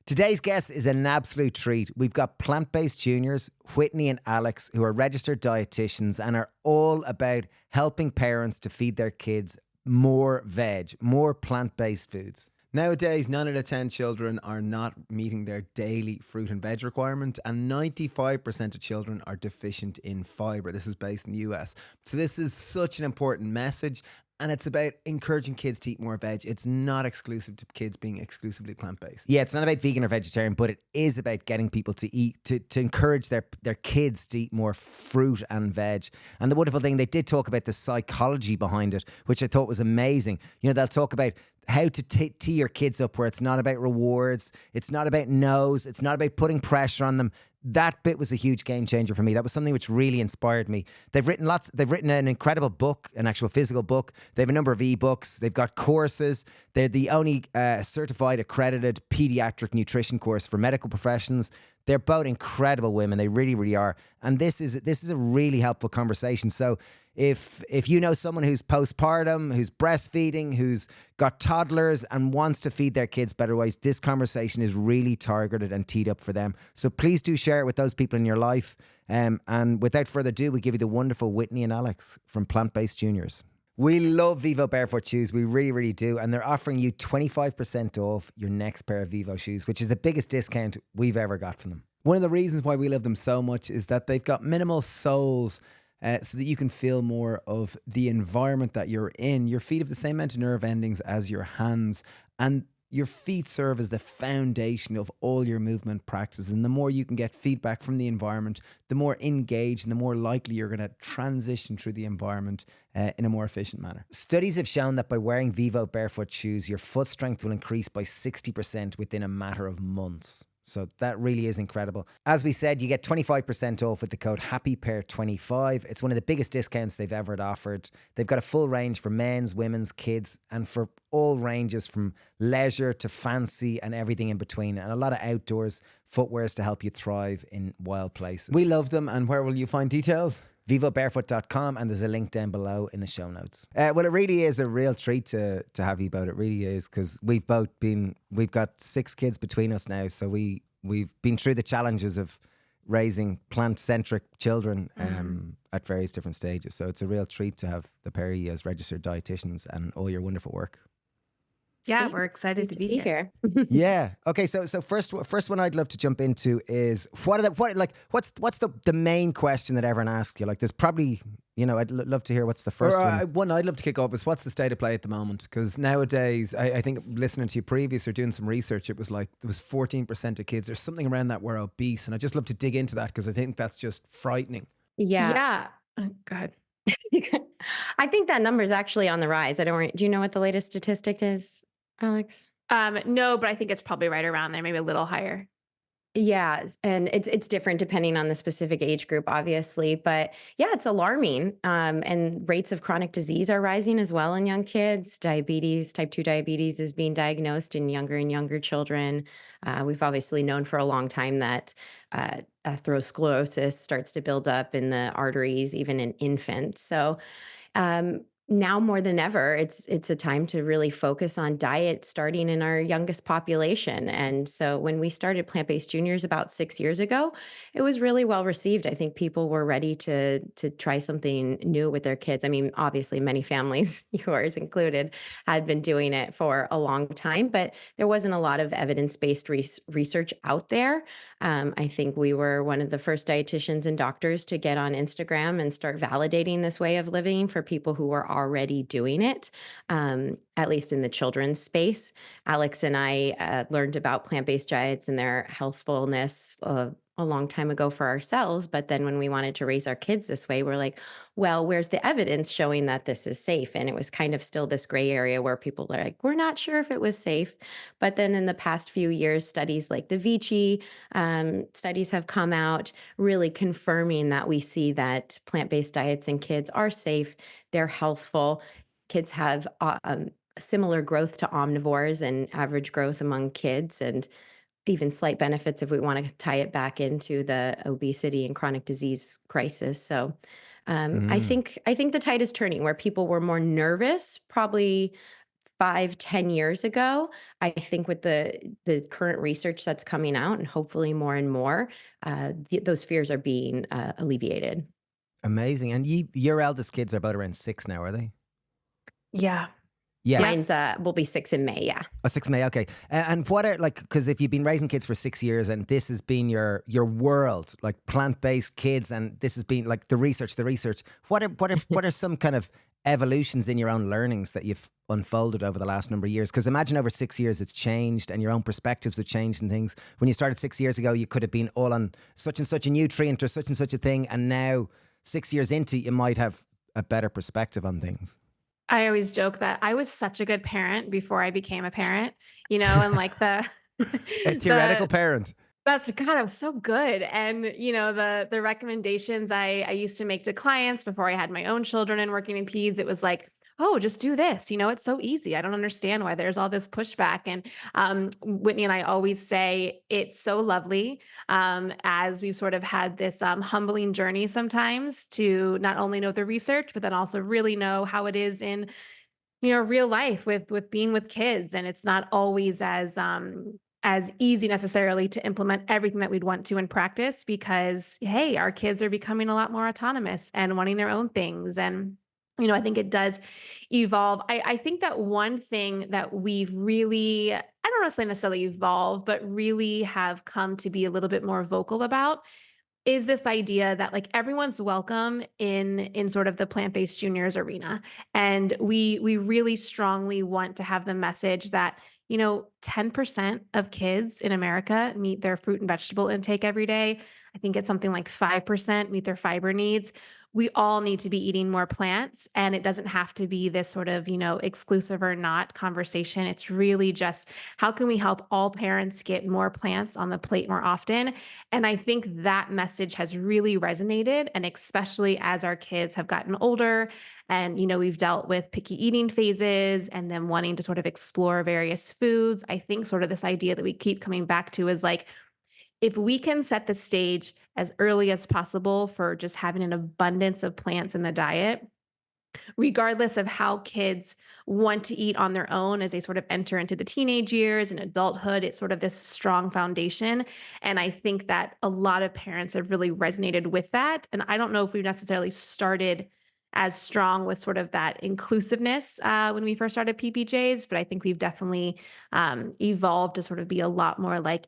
Today's guest is an absolute treat. We've got plant-based juniors, Whitney and Alex, who are registered dietitians and are all about helping parents to feed their kids more veg, more plant-based foods. Nowadays, 9 out of 10 children are not meeting their daily fruit and veg requirement, and 95% of children are deficient in fibre. This is based in the US. So this is such an important message, and it's about encouraging kids to eat more veg. It's not exclusive to kids being exclusively plant-based. Yeah, it's not about vegan or vegetarian, but it is about getting people to eat, to encourage their kids to eat more fruit and veg. And the wonderful thing, they did talk about the psychology behind it, which I thought was amazing. You know, they'll talk about how to tee your kids up where it's not about rewards, it's not about no's, it's not about putting pressure on them. That bit was a huge game changer for me. That was something which really inspired me. They've written an incredible book, an actual physical book. They have a number of ebooks. They've got courses. They're the only certified accredited paediatric nutrition course for medical professions. They're both incredible women. They really, really are. And this is a really helpful conversation. So if you know someone who's postpartum, who's breastfeeding, who's got toddlers and wants to feed their kids better ways, this conversation is really targeted and teed up for them. So please do share it with those people in your life. And without further ado, we give you the wonderful Whitney and Alex from Plant-Based Juniors. We love Vivo Barefoot shoes. We really, really do. And they're offering you 25% off your next pair of Vivo shoes, which is the biggest discount we've ever got from them. One of the reasons why we love them so much is that they've got minimal soles, so that you can feel more of the environment that you're in. Your feet have the same amount of nerve endings as your hands, and your feet serve as the foundation of all your movement practices. And the more you can get feedback from the environment, the more engaged and the more likely you're going to transition through the environment in a more efficient manner. Studies have shown that by wearing Vivo Barefoot shoes, your foot strength will increase by 60% within a matter of months. So that really is incredible. As we said, you get 25% off with the code HAPPYPAIR25. It's one of the biggest discounts they've ever offered. They've got a full range for men's, women's, kids, and for all ranges from leisure to fancy and everything in between. And a lot of outdoors footwears to help you thrive in wild places. We love them. And where will you find details? vivobarefoot.com, and there's a link down below in the show notes. Well, it really is a real treat to have you both. It really is, because we've got 6 kids between us now, so we've been through the challenges of raising plant-centric children at various different stages. So it's a real treat to have the pair of you as registered dietitians and all your wonderful work. Yeah, we're excited to be here. Yeah. Okay. So first one I'd love to jump into is what's the main question that everyone asks you? Like, there's probably, I'd love to hear what's the first one. One I'd love to kick off is, what's the state of play at the moment? Because nowadays, I think listening to you previous or doing some research, it was like there was 14% of kids or something around that were obese, and I'd just love to dig into that because I think that's just frightening. Yeah. Oh, God. I think that number is actually on the rise. Do you know what the latest statistic is, Alex? No, but I think it's probably right around there, maybe a little higher. Yeah, and it's different depending on the specific age group, obviously. But yeah, it's alarming. And rates of chronic disease are rising as well in young kids. Diabetes, type 2 diabetes is being diagnosed in younger and younger children. We've obviously known for a long time that atherosclerosis starts to build up in the arteries, even in infants. So now more than ever, it's a time to really focus on diet starting in our youngest population. And so when we started Plant-Based Juniors about 6 years ago, it was really well received. I think people were ready to try something new with their kids. I mean, obviously many families, yours included, had been doing it for a long time, but there wasn't a lot of evidence-based research out there. I think we were one of the first dietitians and doctors to get on Instagram and start validating this way of living for people who were already doing it, at least in the children's space. Alex and I learned about plant-based diets and their healthfulness a long time ago for ourselves. But then when we wanted to raise our kids this way, we're like, well, where's the evidence showing that this is safe? And it was kind of still this gray area where people are like, we're not sure if it was safe. But then in the past few years, studies like the Vici studies have come out really confirming that we see that plant-based diets in kids are safe. They're healthful. Kids have similar growth to omnivores and average growth among kids, and even slight benefits if we want to tie it back into the obesity and chronic disease crisis. So I think the tide is turning where people were more nervous probably 5-10 years ago. I think with the current research that's coming out, and hopefully more and more, those fears are being alleviated. Amazing. And your eldest kids are about around 6 now, are they? Yeah. Yeah. Mine's will be 6 in May. Yeah. Oh, 6 May. Okay. And what are like, because if you've been raising kids for 6 years and this has been your world, like plant-based kids, and this has been like the research, what are some kind of evolutions in your own learnings that you've unfolded over the last number of years? Because imagine over 6 years it's changed and your own perspectives have changed and things. When you started 6 years ago, you could have been all on such and such a nutrient or such and such a thing. And now 6 years into, you might have a better perspective on things. I always joke that I was such a good parent before I became a parent, and like A theoretical parent. That's God, I was so good. And the recommendations I used to make to clients before I had my own children and working in peds, it was like, oh, just do this. It's so easy. I don't understand why there's all this pushback. And Whitney and I always say it's so lovely, as we've sort of had this humbling journey sometimes to not only know the research, but then also really know how it is in real life with being with kids. And it's not always as easy necessarily to implement everything that we'd want to in practice, because hey, our kids are becoming a lot more autonomous and wanting their own things. And I think it does evolve. I think that one thing that we've really, I don't want to say necessarily evolved, but really have come to be a little bit more vocal about, is this idea that like everyone's welcome in sort of the plant-based juniors arena. And we really strongly want to have the message that 10% of kids in America meet their fruit and vegetable intake every day. I think it's something like 5% meet their fiber needs. We all need to be eating more plants, and it doesn't have to be this sort of, exclusive or not conversation. It's really just how can we help all parents get more plants on the plate more often? And I think that message has really resonated, and especially as our kids have gotten older and, we've dealt with picky eating phases and them wanting to sort of explore various foods. I think sort of this idea that we keep coming back to is like, if we can set the stage as early as possible for just having an abundance of plants in the diet, regardless of how kids want to eat on their own as they sort of enter into the teenage years and adulthood, it's sort of this strong foundation. And I think that a lot of parents have really resonated with that. And I don't know if we've necessarily started as strong with sort of that inclusiveness when we first started PPJs, but I think we've definitely evolved to sort of be a lot more like,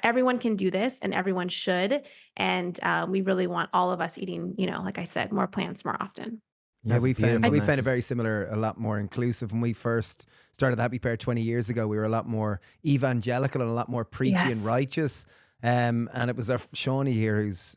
everyone can do this and everyone should. And we really want all of us eating, like I said, more plants more often. Yeah, we found message. it very similar, a lot more inclusive. When we first started the Happy Pear 20 years ago, we were a lot more evangelical and a lot more preachy and righteous. And it was our Shawnee here who's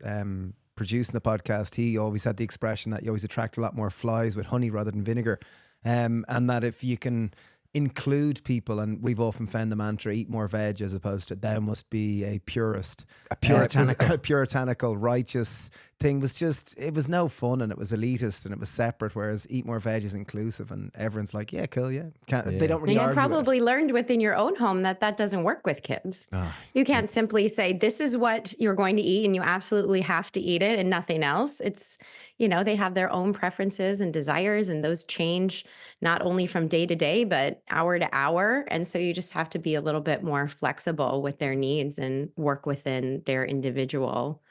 producing the podcast. He always had the expression that you always attract a lot more flies with honey rather than vinegar. And that if you can include people, and we've often found the mantra, eat more veg, as opposed to thou must be a purist. A puritanical, righteous thing was just, it was no fun, and it was elitist and it was separate, whereas eat more veg is inclusive and everyone's like, yeah, cool, yeah. They don't really argue. You probably learned within your own home that doesn't work with kids. You can't simply say, this is what you're going to eat and you absolutely have to eat it and nothing else. It's, they have their own preferences and desires, and those change not only from day to day, but hour to hour. And so you just have to be a little bit more flexible with their needs and work within their individual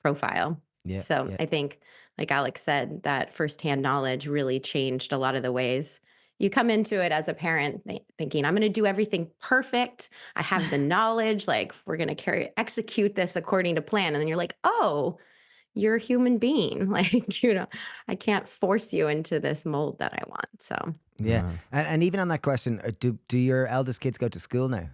profile. I think, like Alex said, that firsthand knowledge really changed a lot of the ways you come into it as a parent thinking, I'm going to do everything perfect. I have the knowledge, like we're going to execute this according to plan. And then you're like, oh, you're a human being. Like, I can't force you into this mold that I want. So, yeah. And even on that question, do your eldest kids go to school now?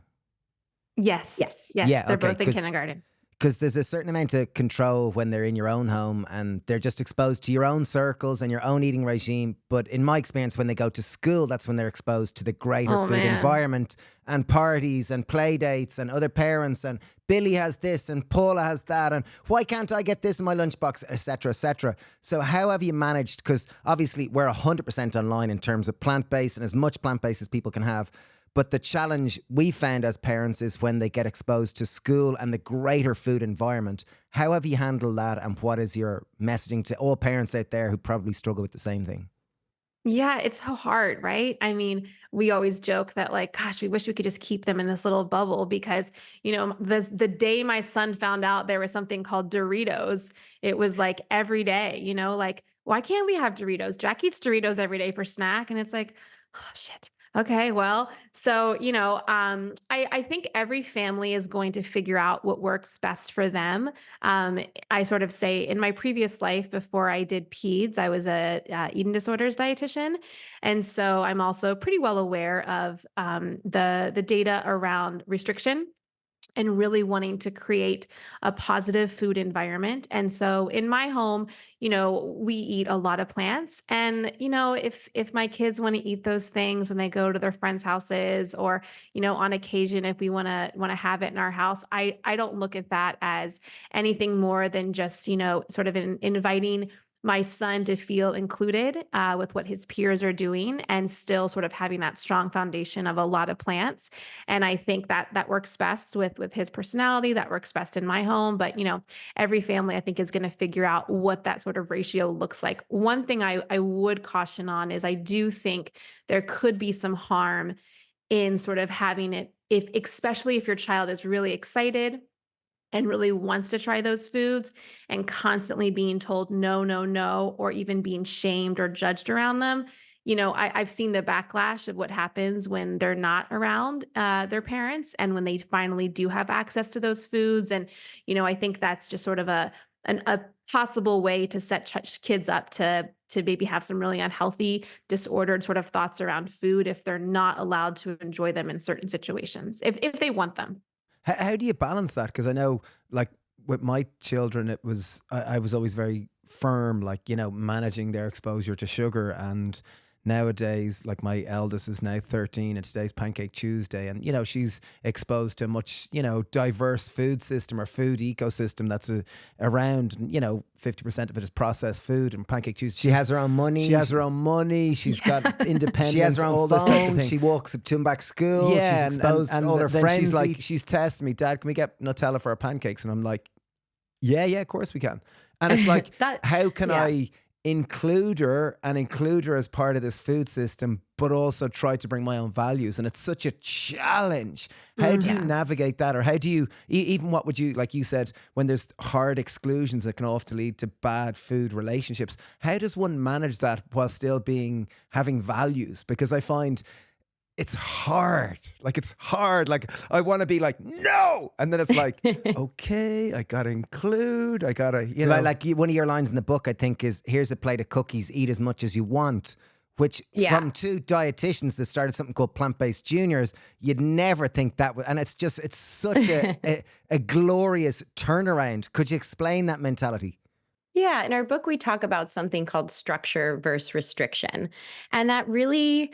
Yes. Yeah, they're both in kindergarten. Because there's a certain amount of control when they're in your own home and they're just exposed to your own circles and your own eating regime. But in my experience, when they go to school, that's when they're exposed to the greater food environment and parties and play dates and other parents, and Billy has this and Paula has that, and why can't I get this in my lunchbox, etc., etc. So how have you managed? Because obviously we're 100% online in terms of plant-based and as much plant-based as people can have. But the challenge we found as parents is when they get exposed to school and the greater food environment. How have you handled that, and what is your messaging to all parents out there who probably struggle with the same thing? Yeah, it's so hard, right? I mean, we always joke that like, gosh, we wish we could just keep them in this little bubble because, the day my son found out there was something called Doritos, it was like every day, like, why can't we have Doritos? Jack eats Doritos every day for snack. And it's like, oh shit. Okay, well, so I think every family is going to figure out what works best for them. Um, I sort of say in my previous life before I did peds, I was a eating disorders dietitian, and so I'm also pretty well aware of the data around restriction and really wanting to create a positive food environment. And so in my home, we eat a lot of plants. And if my kids want to eat those things when they go to their friends' houses, or on occasion if we want to have it in our house, I don't look at that as anything more than just sort of inviting my son to feel included with what his peers are doing, and still sort of having that strong foundation of a lot of plants. And I think that that works best with his personality. That works best in my home. But every family I think is going to figure out what that sort of ratio looks like. One thing I would caution on is I do think there could be some harm in sort of having it, if especially if your child is really excited and really wants to try those foods, and constantly being told no, no, no, or even being shamed or judged around them. I've seen the backlash of what happens when they're not around their parents, and when they finally do have access to those foods. And I think that's just sort of a possible way to set kids up to maybe have some really unhealthy, disordered sort of thoughts around food if they're not allowed to enjoy them in certain situations, if they want them. How do you balance that? Because I know, like with my children, I was always very firm, like managing their exposure to sugar. And nowadays, like my eldest is now 13, and today's Pancake Tuesday, and she's exposed to a much diverse food system or food ecosystem that's around. 50% of it is processed food, and Pancake Tuesday. She has her own money. She has her own money. She's got independence. She has her all own this type of phone. thing. She walks up to and back school. Yeah, She's exposed and to all her then friends. she's testing me, Dad, can we get Nutella for our pancakes? And I'm like, yeah, of course we can. And it's like, how can yeah. I include her as part of this food system, but also try to bring my own values? And it's such a challenge. How do you navigate that? Or how do you, even what would you, like you said, when there's hard exclusions that can often lead to bad food relationships, how does one manage that while still having values? Because I find it's hard. Like I want to be like, no. And then it's like, okay, I got to include, I got to, One of your lines in the book, I think, is, here's a plate of cookies, eat as much as you want. Which from two dietitians that started something called Plant-Based Juniors, you'd never think that would, and it's such a glorious turnaround. Could you explain that mentality? Yeah, in our book, we talk about something called structure versus restriction. And that really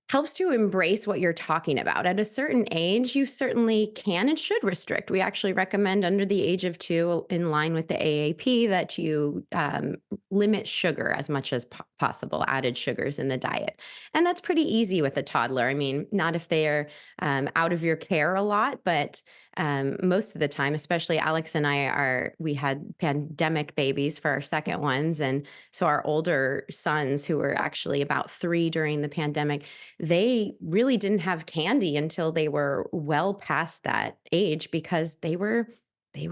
helps to embrace what you're talking about. At a certain age, you certainly can and should restrict. We actually recommend under the age of 2, in line with the AAP, that you limit sugar as much as possible, added sugars in the diet. And that's pretty easy with a toddler. I mean, not if they're out of your care a lot, but most of the time, especially Alex and we had pandemic babies for our second ones. And so our older sons, who were actually about 3 during the pandemic, they really didn't have candy until they were well past that age, because they were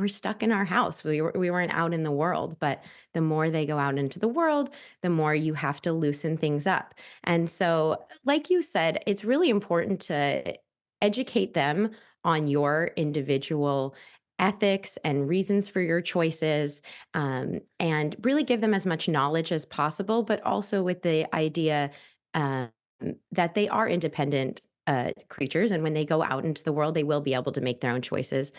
stuck in our house. We weren't out in the world. But the more they go out into the world, the more you have to loosen things up. And so, like you said, it's really important to educate them on your individual ethics and reasons for your choices, and really give them as much knowledge as possible, but also with the idea um, that they are independent creatures. And when they go out into the world, they will be able to make their own choices.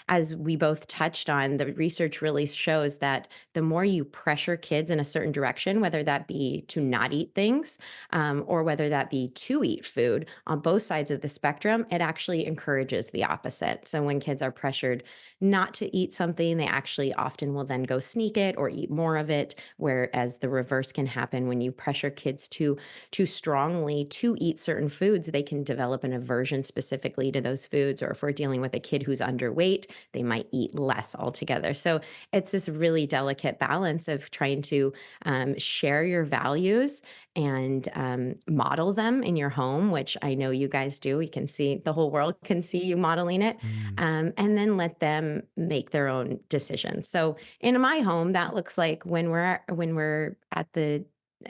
As we both touched on, the research really shows that the more you pressure kids in a certain direction, whether that be to not eat things, or whether that be to eat food, on both sides of the spectrum, it actually encourages the opposite. So when kids are pressured not to eat something, they actually often will then go sneak it or eat more of it. Whereas the reverse can happen when you pressure kids too strongly to eat certain foods, they can develop develop an aversion specifically to those foods, or if we're dealing with a kid who's underweight, they might eat less altogether. So it's this really delicate balance of trying to share your values and model them in your home, which I know you guys do. We can see, the whole world can see you modeling it, and then let them make their own decisions. So in my home, that looks like when we're at the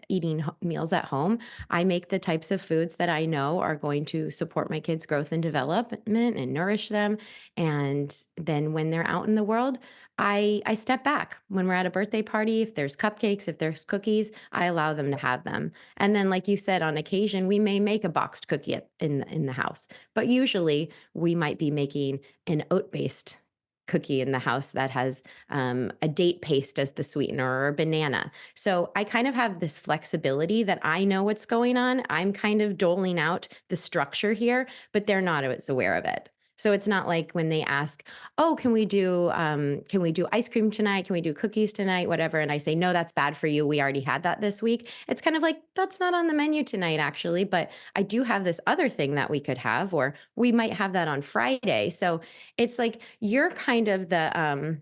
eating meals at home, I make the types of foods that I know are going to support my kids' growth and development and nourish them. And then when they're out in the world, I step back. When we're at a birthday party, if there's cupcakes, if there's cookies, I allow them to have them. And then, like you said, on occasion, we may make a boxed cookie in the house, but usually we might be making an oat-based cookie in the house that has a date paste as the sweetener, or a banana. So I kind of have this flexibility that I know what's going on. I'm kind of doling out the structure here, but they're not as aware of it. So it's not like when they ask, "Oh, can we do ice cream tonight? Can we do cookies tonight? Whatever." And I say, "No, that's bad for you. We already had that this week." It's kind of like, "That's not on the menu tonight, actually, but I do have this other thing that we could have, or we might have that on Friday." So it's like you're kind of the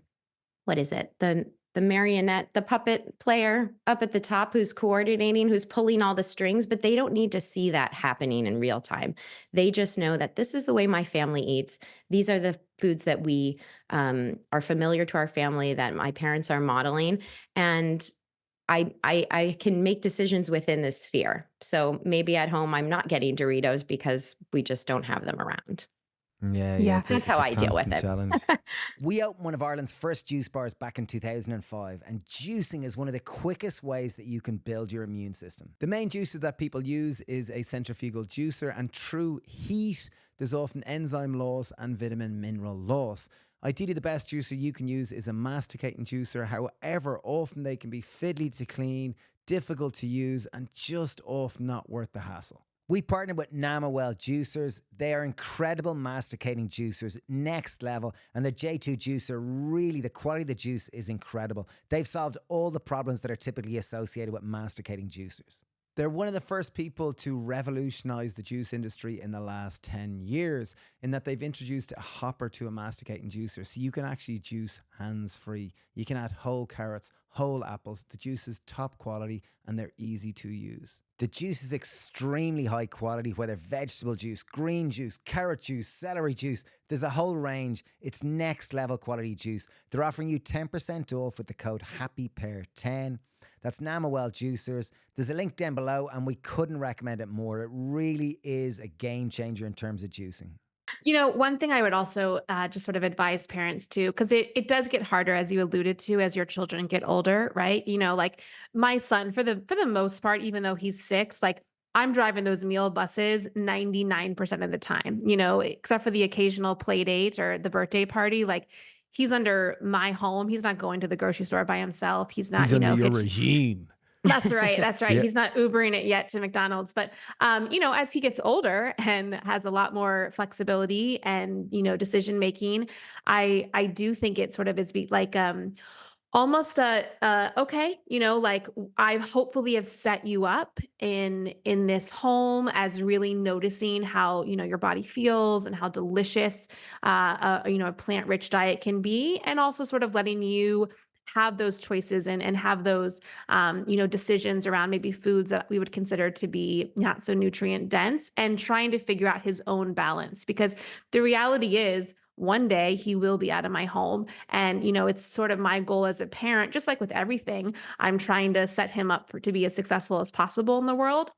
what is it? The marionette, the puppet player up at the top who's coordinating, who's pulling all the strings, but they don't need to see that happening in real time. They just know that this is the way my family eats. These are the foods that we are familiar to our family, that my parents are modeling. And I can make decisions within this sphere. So maybe at home, I'm not getting Doritos because we just don't have them around. Yeah, Yeah. it's That's how I deal with constant it. challenge. We opened one of Ireland's first juice bars back in 2005, and juicing is one of the quickest ways that you can build your immune system. The main juicer that people use is a centrifugal juicer, and through heat, there's often enzyme loss and vitamin mineral loss. Ideally, the best juicer you can use is a masticating juicer. However, often they can be fiddly to clean, difficult to use, and just often not worth the hassle. We partnered with Namawell Juicers. They are incredible masticating juicers, next level. And the J2 juicer, really, the quality of the juice is incredible. They've solved all the problems that are typically associated with masticating juicers. They're one of the first people to revolutionize the juice industry in the last 10 years, in that they've introduced a hopper to a masticating juicer. So you can actually juice hands-free. You can add whole carrots, whole apples. The juice is top quality and they're easy to use. The juice is extremely high quality, whether vegetable juice, green juice, carrot juice, celery juice. There's a whole range. It's next level quality juice. They're offering you 10% off with the code HAPPYPEAR10. That's Namawell Juicers. There's a link down below, and we couldn't recommend it more. It really is a game changer in terms of juicing. One thing I would also just sort of advise parents to, because it does get harder, as you alluded to, as your children get older, right? Like my son, for the most part, even though he's 6, like I'm driving those meal buses 99% of the time, except for the occasional play date or the birthday party. Like he's under my home. He's not going to the grocery store by himself. He's not, He's under your regime. That's right. That's right. Yeah. He's not Ubering it yet to McDonald's, but as he gets older and has a lot more flexibility and, decision making, I do think it sort of is like almost okay, like I hopefully have set you up in this home as really noticing how, your body feels and how delicious a plant-rich diet can be, and also sort of letting you have those choices and have those decisions around maybe foods that we would consider to be not so nutrient dense, and trying to figure out his own balance, because the reality is one day he will be out of my home. And, it's sort of my goal as a parent, just like with everything, I'm trying to set him up to be as successful as possible in the world.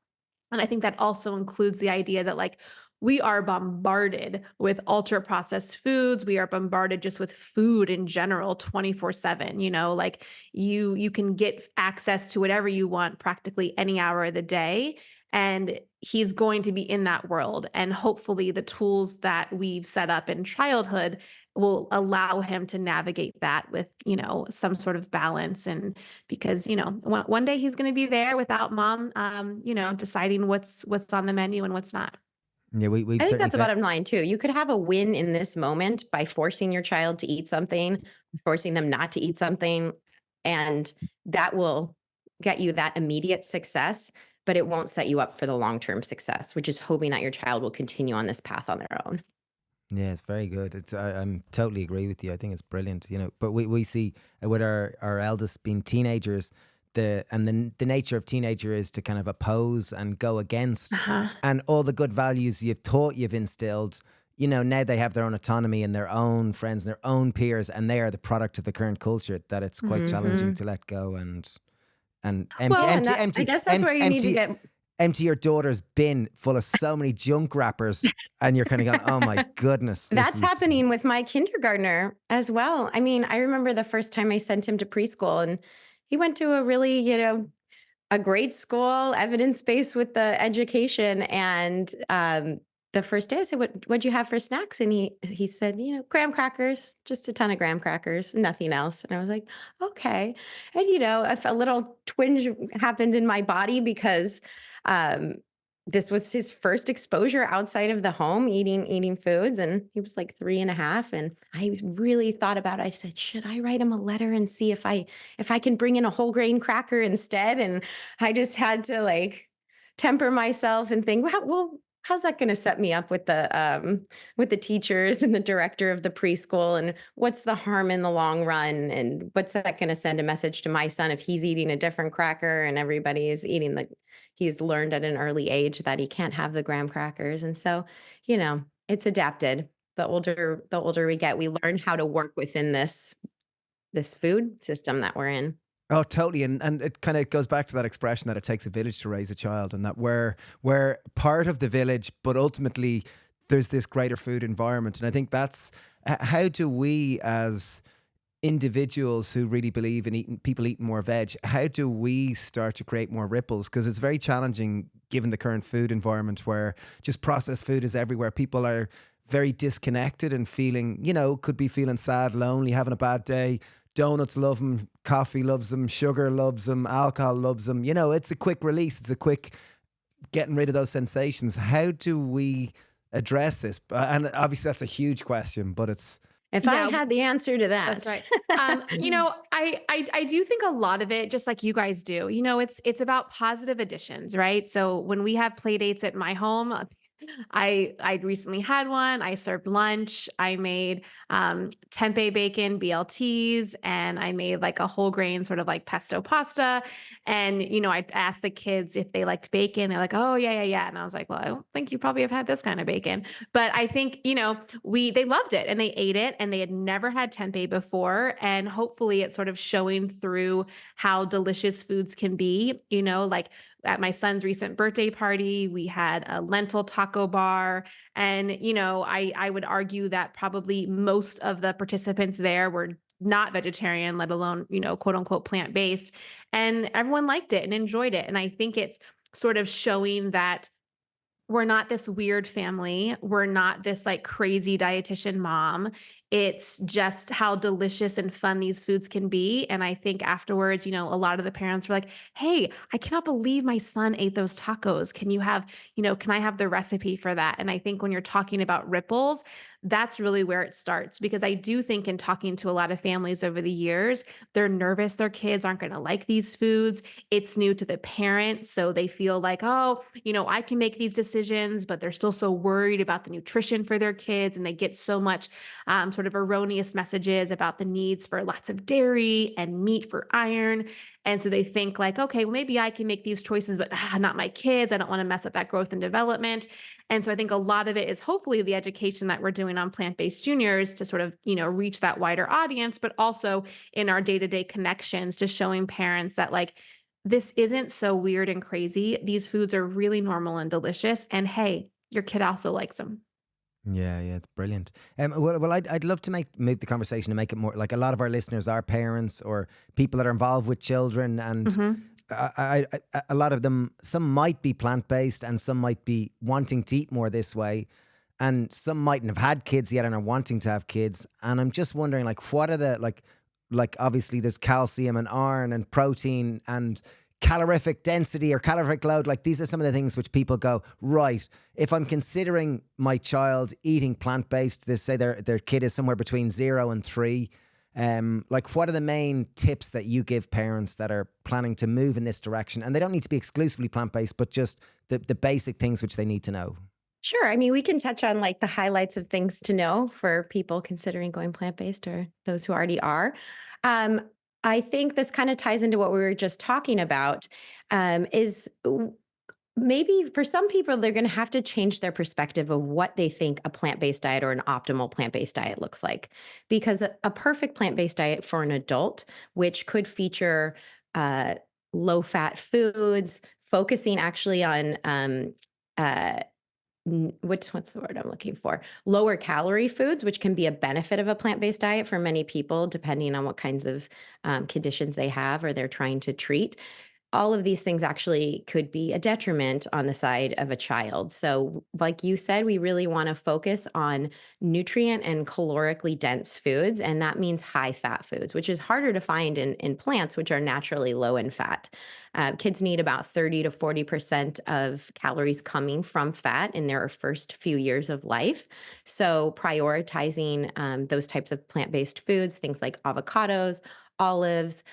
And I think that also includes the idea that, like, we are bombarded with ultra processed foods. We are bombarded just with food in general 24/7, like you can get access to whatever you want practically any hour of the day. And he's going to be in that world. And hopefully the tools that we've set up in childhood will allow him to navigate that with, some sort of balance. And because, one day he's going to be there without mom, deciding what's on the menu and what's not. Yeah, we've I think certainly that's the bottom line too. You could have a win in this moment by forcing your child to eat something, forcing them not to eat something, and that will get you that immediate success. but it won't set you up for the long-term success, which is hoping that your child will continue on this path on their own. Yeah, it's very good. I'm totally agree with you. I think it's brilliant, but we see with our eldest being teenagers, the nature of teenager is to kind of oppose and go against, and all the good values you've instilled, now they have their own autonomy and their own friends and their own peers, and they are the product of the current culture, that it's quite challenging to let go and I guess that's where you need to get. Empty your daughter's bin full of so many junk wrappers, and you're kind of going, oh my goodness. That's happening with my kindergartner as well. I mean, I remember the first time I sent him to preschool, and he went to a really, a great school, evidence-based with the education. And the first day I said, what'd you have for snacks? And he said, graham crackers, just a ton of graham crackers, nothing else. And I was like, okay. And, a little twinge happened in my body because this was his first exposure outside of the home, eating foods. And he was like 3.5. And I really thought about it. I said, should I write him a letter and see if I can bring in a whole grain cracker instead? And I just had to temper myself and think, well, how's that going to set me up with the teachers and the director of the preschool? And what's the harm in the long run? And what's that going to send a message to my son if he's eating a different cracker and everybody is eating he's learned at an early age that he can't have the graham crackers. And so, it's adapted. The older we get, we learn how to work within this food system that we're in. Oh, totally. And it kind of goes back to that expression that it takes a village to raise a child, and that we're part of the village, but ultimately there's this greater food environment. And I think that's how do we as individuals who really believe in people eating more veg, how do we start to create more ripples? Because it's very challenging given the current food environment where just processed food is everywhere. People are very disconnected and feeling, could be feeling sad, lonely, having a bad day. Donuts love them, coffee loves them, sugar loves them, alcohol loves them. It's a quick release. It's a quick getting rid of those sensations. How do we address this? And obviously that's a huge question, but it's... If I had the answer to that. That's right. I do think a lot of it, just like you guys do, it's about positive additions, right? So when we have play dates at my home, I recently had one. I served lunch. I made tempeh bacon BLTs, and I made a whole grain sort of pesto pasta. And I asked the kids if they liked bacon. They're like, "Oh yeah." And I was like, "Well, I don't think you probably have had this kind of bacon." But I think they loved it and they ate it, and they had never had tempeh before. And hopefully, it's sort of showing through how delicious foods can be. At my son's recent birthday party, we had a lentil taco bar. And, I would argue that probably most of the participants there were not vegetarian, let alone, quote unquote, plant-based. And everyone liked it and enjoyed it. And I think it's sort of showing that we're not this weird family. We're not this crazy dietitian mom. It's just how delicious and fun these foods can be. And I think afterwards, a lot of the parents were like, "Hey, I cannot believe my son ate those tacos. Can I have the recipe for that?" And I think when you're talking about ripples, that's really where it starts, because I do think in talking to a lot of families over the years, they're nervous their kids aren't going to like these foods. It's new to the parent. So they feel like, oh, I can make these decisions, but they're still so worried about the nutrition for their kids. And they get so much sort of erroneous messages about the needs for lots of dairy and meat for iron. And so they think okay, well, maybe I can make these choices, but not my kids. I don't want to mess up that growth and development. And so I think a lot of it is hopefully the education that we're doing on Plant-Based Juniors to sort of, reach that wider audience, but also in our day-to-day connections to showing parents that this isn't so weird and crazy. These foods are really normal and delicious. And hey, your kid also likes them. Yeah, it's brilliant. Well, I'd love to move the conversation and make it more like a lot of our listeners are parents or people that are involved with children, and a lot of them, some might be plant-based and some might be wanting to eat more this way, and some mightn't have had kids yet and are wanting to have kids. And I'm just wondering, what are the obviously there's calcium and iron and protein and calorific density or calorific load. These are some of the things which people go, right, if I'm considering my child eating plant-based, they say their kid is somewhere between 0 and 3. Like, what are the main tips that you give parents that are planning to move in this direction? And they don't need to be exclusively plant-based, but just the basic things which they need to know. Sure. I mean, we can touch on like the highlights of things to know for people considering going plant-based or those who already are. Um, I think this kind of ties into what we were just talking about. Is maybe for some people, they're going to have to change their perspective of what they think a plant-based diet or an optimal plant-based diet looks like. Because a perfect plant-based diet for an adult, which could feature uh, low-fat foods, focusing actually on uh, what's the word I'm looking for? Lower calorie foods, which can be a benefit of a plant-based diet for many people, depending on what kinds of conditions they have or they're trying to treat. All of these things actually could be a detriment on the side of a child. So, like you said, we really want to focus on nutrient and calorically dense foods. And that means high fat foods, which is harder to find in plants, which are naturally low in fat. Kids need about 30 to 40% of calories coming from fat in their first few years of life. So, prioritizing those types of plant based foods, things like avocados, olives,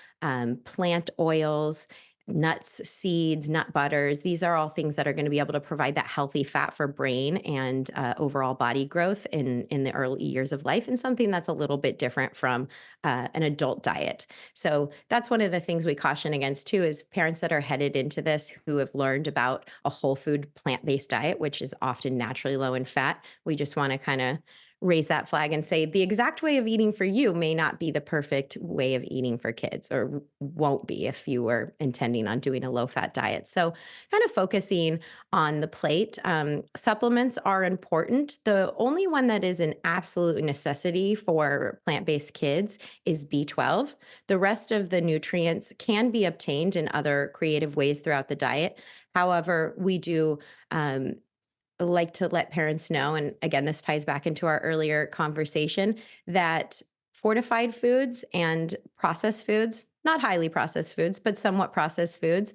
plant oils, nuts, seeds, nut butters. These are all things that are going to be able to provide that healthy fat for brain and overall body growth in the early years of life, and something that's a little bit different from an adult diet. So that's one of the things we caution against too, is parents that are headed into this who have learned about a whole food plant-based diet, which is often naturally low in fat. We just want to kind of raise that flag and say the exact way of eating for you may not be the perfect way of eating for kids, or won't be if you were intending on doing a low fat diet. So, kind of focusing on the plate. Supplements are important. The only one that is an absolute necessity for plant based kids is B12. The rest of the nutrients can be obtained in other creative ways throughout the diet. However, we do. Like to let parents know, and again, this ties back into our earlier conversation, that fortified foods and processed foods, not highly processed foods, but somewhat processed foods,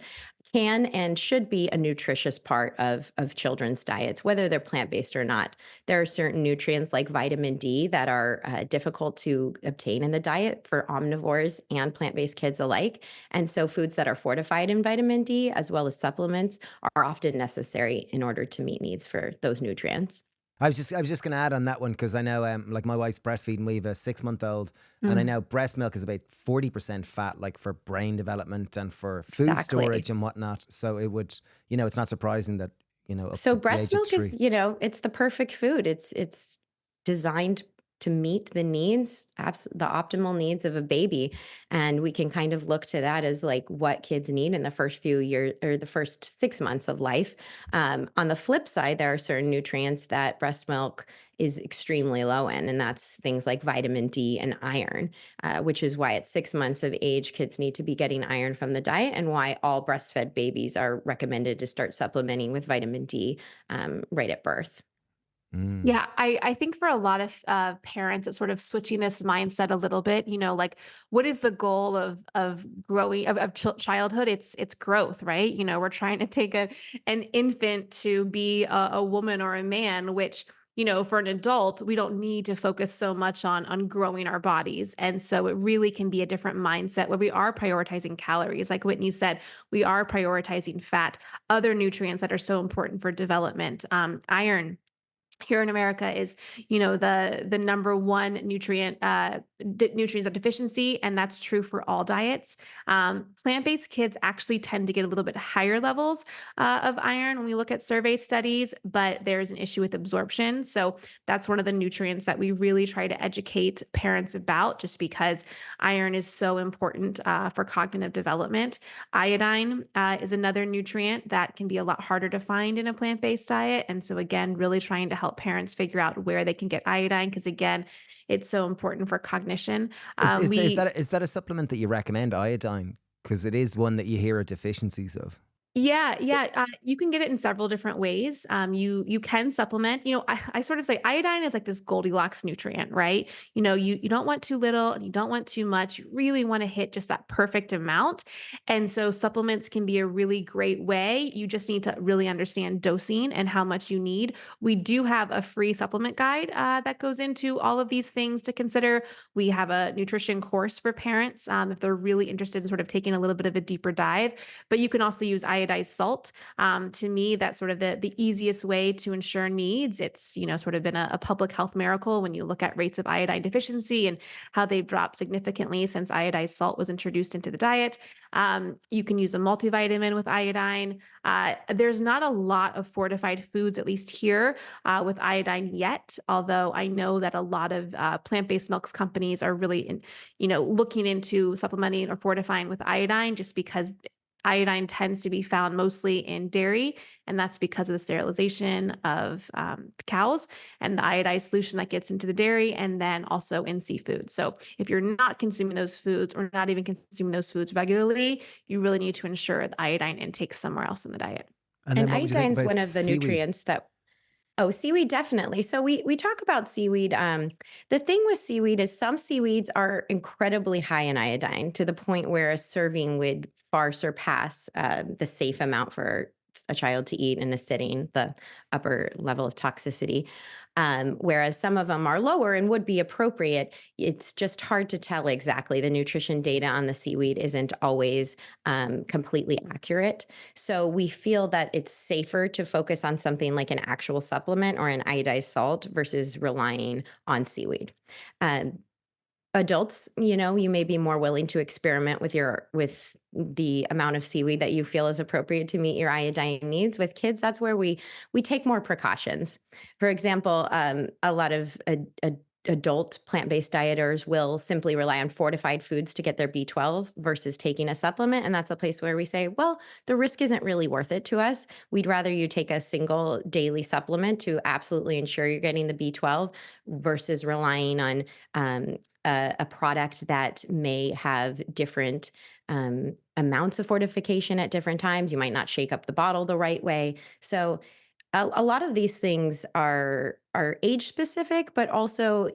can and should be a nutritious part of children's diets, whether they're plant-based or not. There are certain nutrients like vitamin D that are difficult to obtain in the diet for omnivores and plant-based kids alike. And so foods that are fortified in vitamin D, as well as supplements, are often necessary in order to meet needs for those nutrients. I was just going to add on that one because I know, like my wife's breastfeeding. We have a 6-month-old, and I Mm, know breast milk is about 40% fat, like for brain development and for food exactly. storage and whatnot. So it would, it's not surprising that, up So to the breast age of milk is, 3. it's the perfect food. It's designed to meet the needs, the optimal needs of a baby. And we can kind of look to that as like what kids need in the first few years or the first 6 months of life. On the flip side, there are certain nutrients that breast milk is extremely low in, and that's things like vitamin D and iron, which is why at 6 months of age, kids need to be getting iron from the diet, and why all breastfed babies are recommended to start supplementing with vitamin D right at birth. Mm. Yeah, I think for a lot of parents, it's sort of switching this mindset a little bit. Like what is the goal of growing of childhood? It's growth, right? We're trying to take an infant to be a woman or a man, which for an adult, we don't need to focus so much on growing our bodies, and so it really can be a different mindset where we are prioritizing calories, like Whitney said, we are prioritizing fat, other nutrients that are so important for development, iron here in America is, the number one nutrient nutrients of deficiency, and that's true for all diets. Plant-based kids actually tend to get a little bit higher levels of iron when we look at survey studies, but there's an issue with absorption. So that's one of the nutrients that we really try to educate parents about, just because iron is so important for cognitive development. Iodine is another nutrient that can be a lot harder to find in a plant-based diet. And so again, really trying to help parents figure out where they can get iodine, because again, it's so important for cognition. Is We is that a supplement that you recommend, iodine? Because it is one that you hear of deficiencies of. You can get it in several different ways. You can supplement. I sort of say iodine is like this Goldilocks nutrient, right? You don't want too little and you don't want too much. You really want to hit just that perfect amount. And so supplements can be a really great way. You just need to really understand dosing and how much you need. We do have a free supplement guide that goes into all of these things to consider. We have a nutrition course for parents if they're really interested in sort of taking a little bit of a deeper dive. But you can also use iodized salt. To me, that's sort of the easiest way to ensure needs. It's sort of been a public health miracle when you look at rates of iodine deficiency and how they've dropped significantly since iodized salt was introduced into the diet. You can use a multivitamin with iodine. There's not a lot of fortified foods, at least here, with iodine yet. Although I know that a lot of plant-based milks companies are really, looking into supplementing or fortifying with iodine, just because iodine tends to be found mostly in dairy, and that's because of the sterilization of cows and the iodized solution that gets into the dairy, and then also in seafood. So if you're not consuming those foods or not even consuming those foods regularly, you really need to ensure the iodine intake somewhere else in the diet. And And then what would you think iodine's about one of the seaweed? nutrients that seaweed definitely. So we talk about seaweed. The thing with seaweed is some seaweeds are incredibly high in iodine to the point where a serving would far surpass the safe amount for a child to eat in a sitting, the upper level of toxicity. Whereas some of them are lower and would be appropriate. It's just hard to tell exactly. The nutrition data on the seaweed isn't always completely accurate. So we feel that it's safer to focus on something like an actual supplement or an iodized salt versus relying on seaweed. Um, Adults, you may be more willing to experiment with the amount of seaweed that you feel is appropriate to meet your iodine needs. With kids, that's where we take more precautions. For example, a lot of adult plant-based dieters will simply rely on fortified foods to get their B12 versus taking a supplement, and that's a place where we say, well, the risk isn't really worth it to us. We'd rather you take a single daily supplement to absolutely ensure you're getting the B12 versus relying on a product that may have different amounts of fortification at different times. You might not shake up the bottle the right way. So a lot of these things are age specific, but also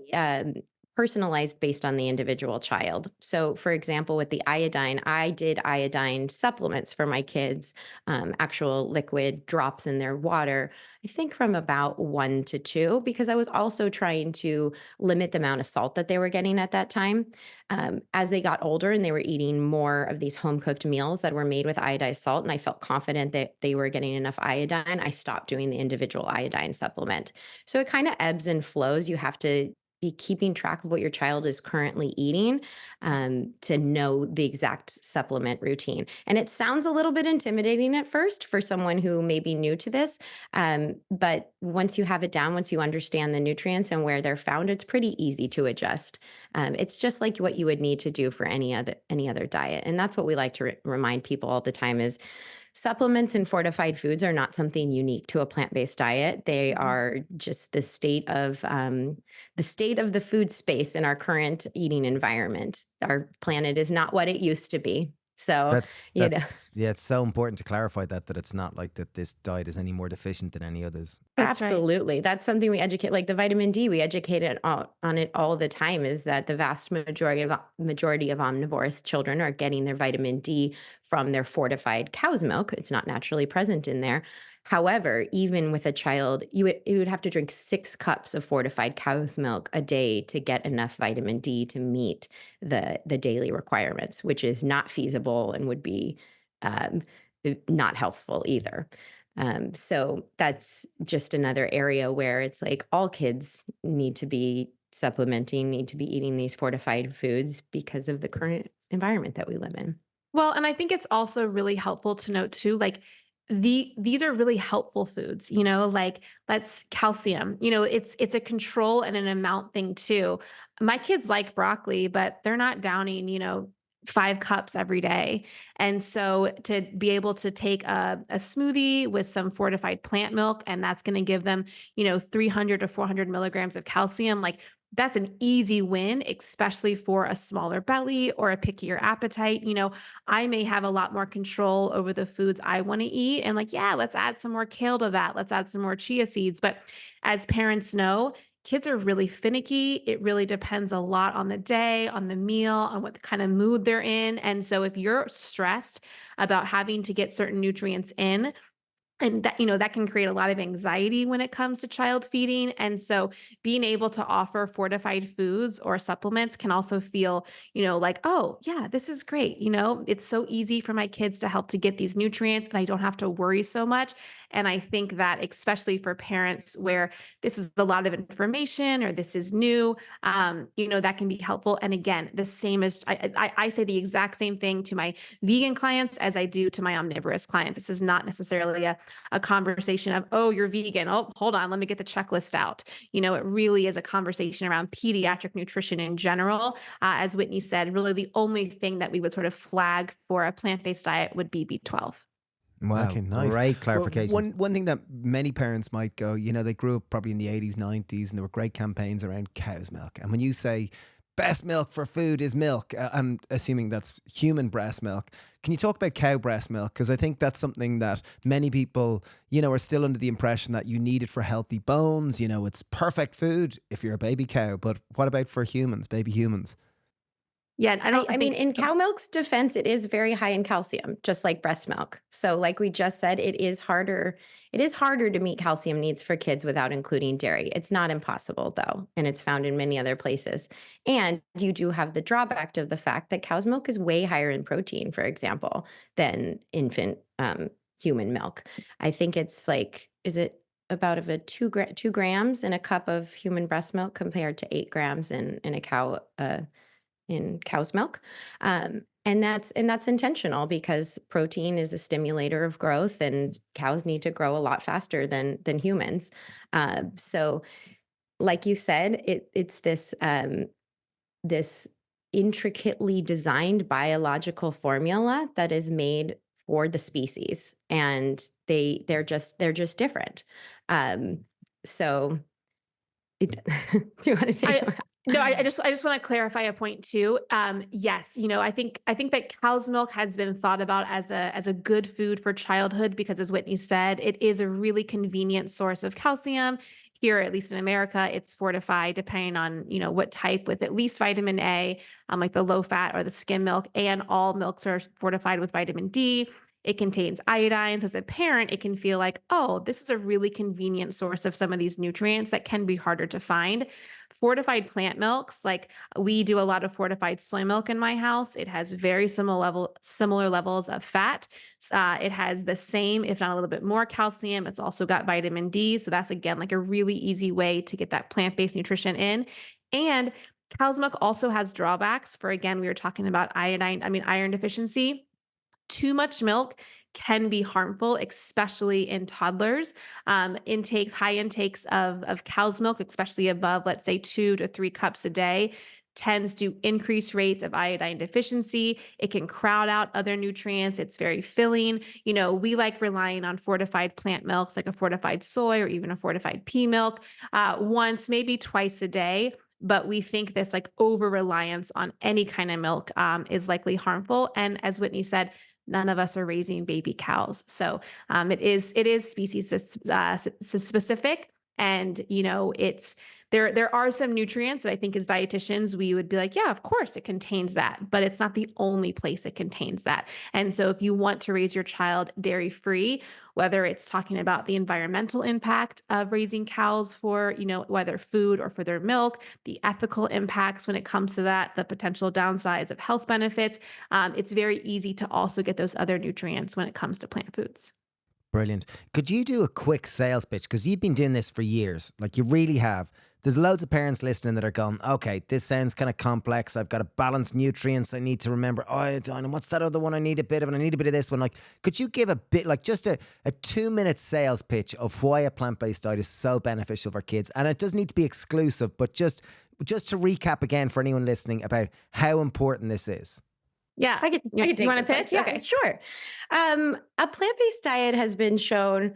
personalized based on the individual child. So, for example, with the iodine, I did iodine supplements for my kids, actual liquid drops in their water. I think from about 1 to 2, because I was also trying to limit the amount of salt that they were getting at that time. As they got older and they were eating more of these home cooked meals that were made with iodized salt, and I felt confident that they were getting enough iodine, I stopped doing the individual iodine supplement. So it kind of ebbs and flows. You have to be keeping track of what your child is currently eating to know the exact supplement routine. And it sounds a little bit intimidating at first for someone who may be new to this. But once you have it down, once you understand the nutrients and where they're found, it's pretty easy to adjust. It's just like what you would need to do for any other diet. And that's what we like to remind people all the time is supplements and fortified foods are not something unique to a plant-based diet. They Mhm. are just the food space in our current eating environment. Our planet is not what it used to be. So, That's you know, that's yeah, it's so important to clarify that it's not like that this diet is any more deficient than any others. That's right. absolutely. That's something we educate, like the vitamin D, we educate it on it all the time, is that the vast majority of omnivorous children are getting their vitamin D from their fortified cow's milk. It's not naturally present in there. However, even with a child, you would have to drink 6 cups of fortified cow's milk a day to get enough vitamin D to meet the daily requirements, which is not feasible and would be um, not healthful either. So that's just another area where it's like all kids need to be supplementing, need to be eating these fortified foods because of the current environment that we live in. Well, and I think it's also really helpful to note too, like these are really helpful foods, like that's calcium. It's a control and an amount thing too. My kids like broccoli, but they're not downing, 5 cups every day. And so to be able to take a smoothie with some fortified plant milk, and that's going to give them, 300 to 400 milligrams of calcium, like that's an easy win, especially for a smaller belly or a pickier appetite. I may have a lot more control over the foods I want to eat. And like, yeah, let's add some more kale to that. Let's add some more chia seeds. But as parents know, kids are really finicky. It really depends a lot on the day, on the meal, on what kind of mood they're in. And so if you're stressed about having to get certain nutrients in, and that, that can create a lot of anxiety when it comes to child feeding. And so being able to offer fortified foods or supplements can also feel, like, oh, yeah, this is great. It's so easy for my kids to help to get these nutrients and I don't have to worry so much. And I think that especially for parents where this is a lot of information or this is new, that can be helpful. And again, the same as I say the exact same thing to my vegan clients as I do to my omnivorous clients. This is not necessarily a conversation of, oh, you're vegan. Oh, hold on, let me get the checklist out. It really is a conversation around pediatric nutrition in general. As Whitney said, really the only thing that we would sort of flag for a plant-based diet would be B12. Wow, Okay, nice. great clarification. Well, one thing that many parents might go, they grew up probably in the 80s, 90s, and there were great campaigns around cow's milk. And when you say best milk for food is milk, I'm assuming that's human breast milk. Can you talk about cow breast milk? Because I think that's something that many people, are still under the impression that you need it for healthy bones. It's perfect food if you're a baby cow. But what about for humans, baby humans? Yeah, I mean, in cow milk's defense, it is very high in calcium, just like breast milk. So, like we just said, it is harder. It is harder to meet calcium needs for kids without including dairy. It's not impossible, though, and it's found in many other places. And you do have the drawback of the fact that cow's milk is way higher in protein, for example, than infant human milk. I think it's like, is it about of a 2 grams in a cup of human breast milk compared to 8 grams in a cow in cow's milk. And that's intentional because protein is a stimulator of growth and cows need to grow a lot faster than humans. So like you said, it's this intricately designed biological formula that is made for the species, and they're just different. So do you want to take No, I just want to clarify a point too. Yes, I think that cow's milk has been thought about as a good food for childhood because, as Whitney said, it is a really convenient source of calcium. Here, at least in America, it's fortified depending on what type, with at least vitamin A, like the low fat or the skim milk, and all milks are fortified with vitamin D. It contains iodine. So as a parent, it can feel like, oh, this is a really convenient source of some of these nutrients that can be harder to find. Fortified plant milks, like we do a lot of fortified soy milk in my house. It has very similar levels of fat. It has the same, if not a little bit more calcium. It's also got vitamin D. So that's, again, like a really easy way to get that plant-based nutrition in. And cow's milk also has drawbacks for, again, we were talking about iron deficiency. Too much milk can be harmful, especially in toddlers. High intakes of cow's milk, especially above, let's say, 2 to 3 cups a day, tends to increase rates of iodine deficiency. It can crowd out other nutrients. It's very filling. We like relying on fortified plant milks, like a fortified soy or even a fortified pea milk, once, maybe twice a day. But we think this like over reliance on any kind of milk is likely harmful. And as Whitney said, none of us are raising baby cows. So it is species specific. And, there are some nutrients that I think as dietitians, we would be like, yeah, of course it contains that, but it's not the only place it contains that. And so if you want to raise your child dairy free, whether it's talking about the environmental impact of raising cows for, whether food or for their milk, the ethical impacts when it comes to that, the potential downsides of health benefits, it's very easy to also get those other nutrients when it comes to plant foods. Brilliant. Could you do a quick sales pitch? Because you've been doing this for years. Like you really have. There's loads of parents listening that are going, okay, this sounds kind of complex. I've got to balance nutrients. I need to remember iodine. And what's that other one I need a bit of? And I need a bit of this one. Like, could you give a bit, like just a 2-minute sales pitch of why a plant-based diet is so beneficial for kids? And it doesn't need to be exclusive, but just to recap again for anyone listening about how important this is. Yeah. I could you want to pitch? Yeah, Okay. sure. A plant-based diet has been shown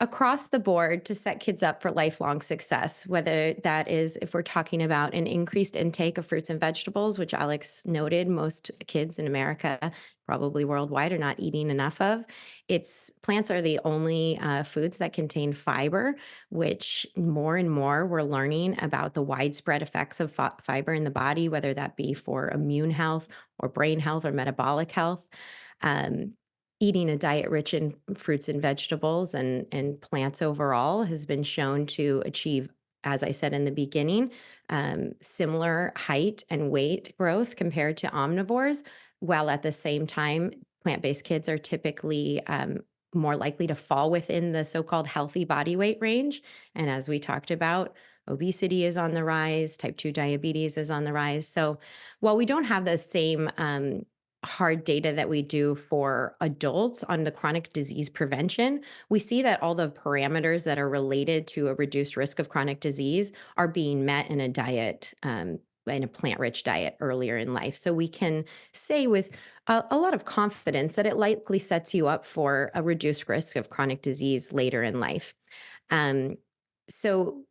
across the board to set kids up for lifelong success, whether that is if we're talking about an increased intake of fruits and vegetables, which Alex noted most kids in America, probably worldwide, are not eating enough of. Plants are the only foods that contain fiber, which more and more we're learning about the widespread effects of fiber in the body, whether that be for immune health or brain health or metabolic health. Um, Eating a diet rich in fruits and vegetables and plants overall has been shown to achieve, as I said in the beginning, similar height and weight growth compared to omnivores, while at the same time, plant-based kids are typically more likely to fall within the so-called healthy body weight range. And as we talked about, obesity is on the rise, type 2 diabetes is on the rise. So while we don't have the same hard data that we do for adults on the chronic disease prevention, we see that all the parameters that are related to a reduced risk of chronic disease are being met in a diet, in a plant-rich diet earlier in life. So we can say with a lot of confidence that it likely sets you up for a reduced risk of chronic disease later in life. Um, so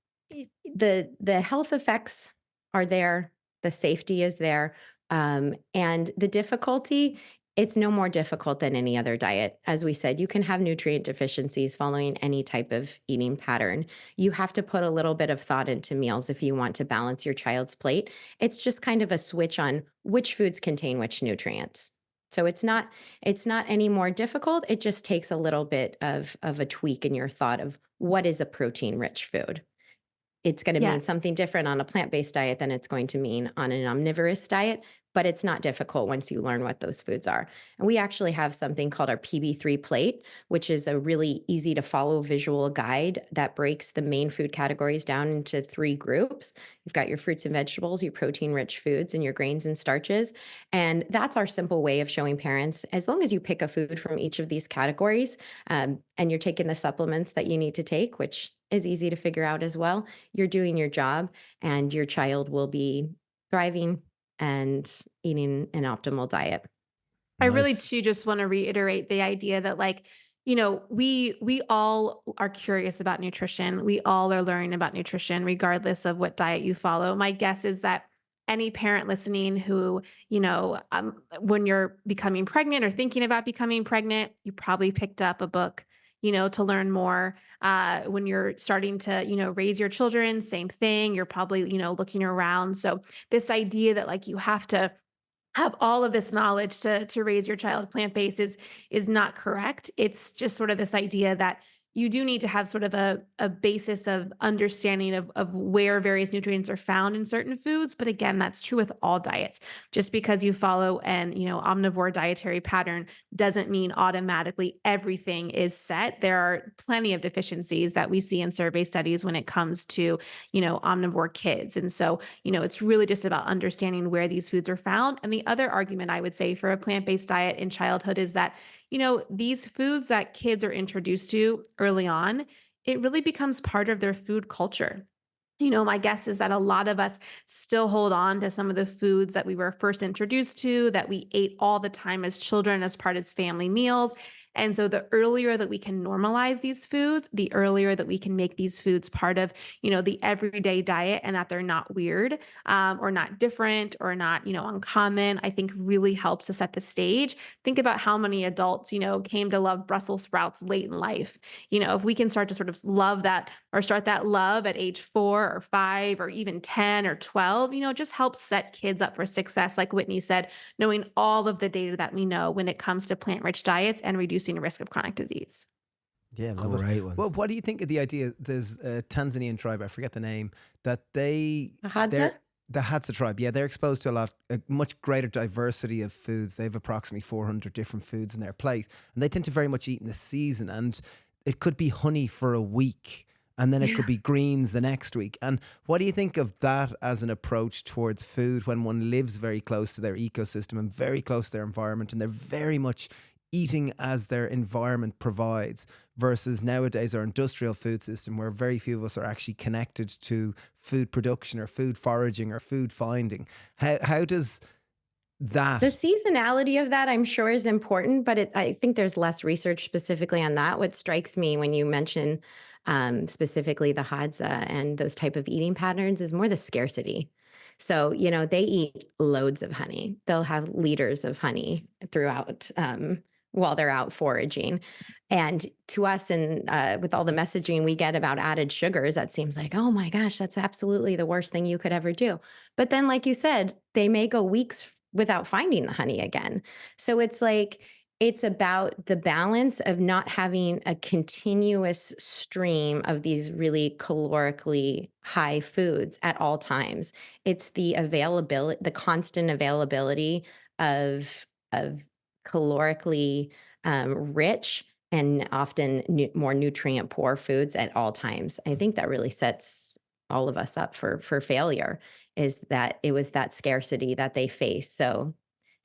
the health effects are there, the safety is there. And the difficulty, it's no more difficult than any other diet. As we said, you can have nutrient deficiencies following any type of eating pattern. You have to put a little bit of thought into meals if you want to balance your child's plate. It's just kind of a switch on which foods contain which nutrients. So it's not any more difficult. It just takes a little bit of a tweak in your thought of what is a protein-rich food. It's going to Yeah. mean something different on a plant-based diet than it's going to mean on an omnivorous diet, but it's not difficult once you learn what those foods are. And we actually have something called our PB3 plate, which is a really easy to follow visual guide that breaks the main food categories down into 3 groups. You've got your fruits and vegetables, your protein-rich foods, and your grains and starches. And that's our simple way of showing parents, as long as you pick a food from each of these categories, and you're taking the supplements that you need to take, which is easy to figure out as well, you're doing your job and your child will be thriving and eating an optimal diet. I really Nice. too just want to reiterate the idea that like, we all are curious about nutrition. We all are learning about nutrition regardless of what diet you follow. My guess is that any parent listening who, when you're becoming pregnant or thinking about becoming pregnant, you probably picked up a book, to learn more. When you're starting to, raise your children, same thing. You're probably, looking around. So this idea that like you have to have all of this knowledge to raise your child plant-based is not correct. It's just sort of this idea that you do need to have sort of a basis of understanding of where various nutrients are found in certain foods. But again, that's true with all diets. Just because you follow an, omnivore dietary pattern doesn't mean automatically everything is set. There are plenty of deficiencies that we see in survey studies when it comes to, omnivore kids. And so, it's really just about understanding where these foods are found. And the other argument I would say for a plant-based diet in childhood is that these foods that kids are introduced to early on, it really becomes part of their food culture. My guess is that a lot of us still hold on to some of the foods that we were first introduced to, that we ate all the time as children, as part of family meals. And so the earlier that we can normalize these foods, the earlier that we can make these foods part of, the everyday diet, and that they're not weird, or not different or not, uncommon, I think really helps to set the stage. Think about how many adults, came to love Brussels sprouts late in life. If we can start to sort of love that or start that love at age 4 or 5 or even 10 or 12, just helps set kids up for success. Like Whitney said, knowing all of the data that we know when it comes to plant-rich diets and reducing the risk of chronic disease. Yeah, love it. Great one. Well, what do you think of the idea? There's a Tanzanian tribe, I forget the name, that Hadza? the Hadza tribe. Yeah, they're exposed to a much greater diversity of foods. They have approximately 400 different foods in their plate, and they tend to very much eat in the season. And it could be honey for a week, and then it could be greens the next week. And what do you think of that as an approach towards food when one lives very close to their ecosystem and very close to their environment, and they're very much eating as their environment provides, versus nowadays our industrial food system where very few of us are actually connected to food production or food foraging or food finding? How does The That seasonality of that, I'm sure, is important, but I think there's less research specifically on that. What strikes me when you mention specifically the Hadza and those type of eating patterns is more the scarcity. So, they eat loads of honey. They'll have liters of honey throughout while they're out foraging. And to us, and with all the messaging we get about added sugars, that seems like, oh my gosh, that's absolutely the worst thing you could ever do. But then, like you said, they may go weeks without finding the honey again. So it's like, it's about the balance of not having a continuous stream of these really calorically high foods at all times. It's the availability, the constant availability of calorically rich and often more nutrient poor foods at all times. I think that really sets all of us up for failure, is that it was that scarcity that they face. So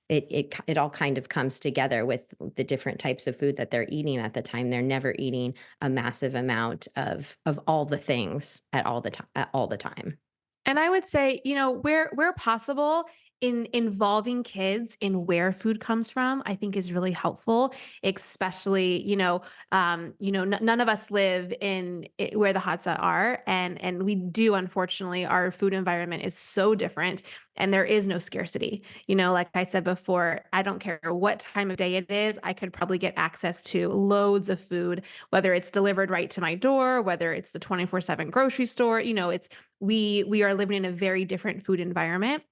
it all kind of comes together with the different types of food that they're eating at the time. They're never eating a massive amount of all the things at all the time. And I would say, where possible, in involving kids in where food comes from, I think is really helpful, especially, none of us live where the Hadza are. And we do, unfortunately, our food environment is so different and there is no scarcity. Like I said before, I don't care what time of day it is, I could probably get access to loads of food, whether it's delivered right to my door, whether it's the 24/7 grocery store. It's we are living in a very different food environment.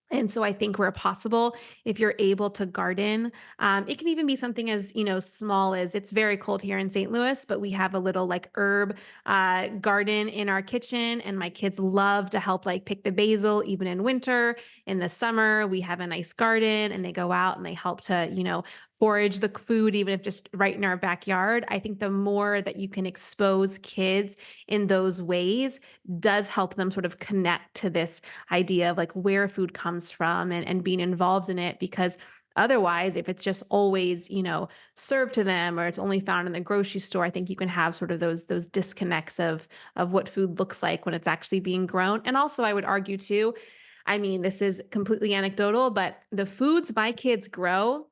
And so I think where possible, if you're able to garden, it can even be something as, small as, it's very cold here in St. Louis, but we have a little like herb garden in our kitchen. And my kids love to help like pick the basil, even in winter. In the summer, we have a nice garden and they go out and they help to, forage the food, even if just right in our backyard. I think the more that you can expose kids in those ways does help them sort of connect to this idea of like where food comes from, and being involved in it. Because otherwise, if it's just always, served to them, or it's only found in the grocery store, I think you can have sort of those disconnects of what food looks like when it's actually being grown. And also, I would argue too, I mean, this is completely anecdotal, but the foods my kids grow,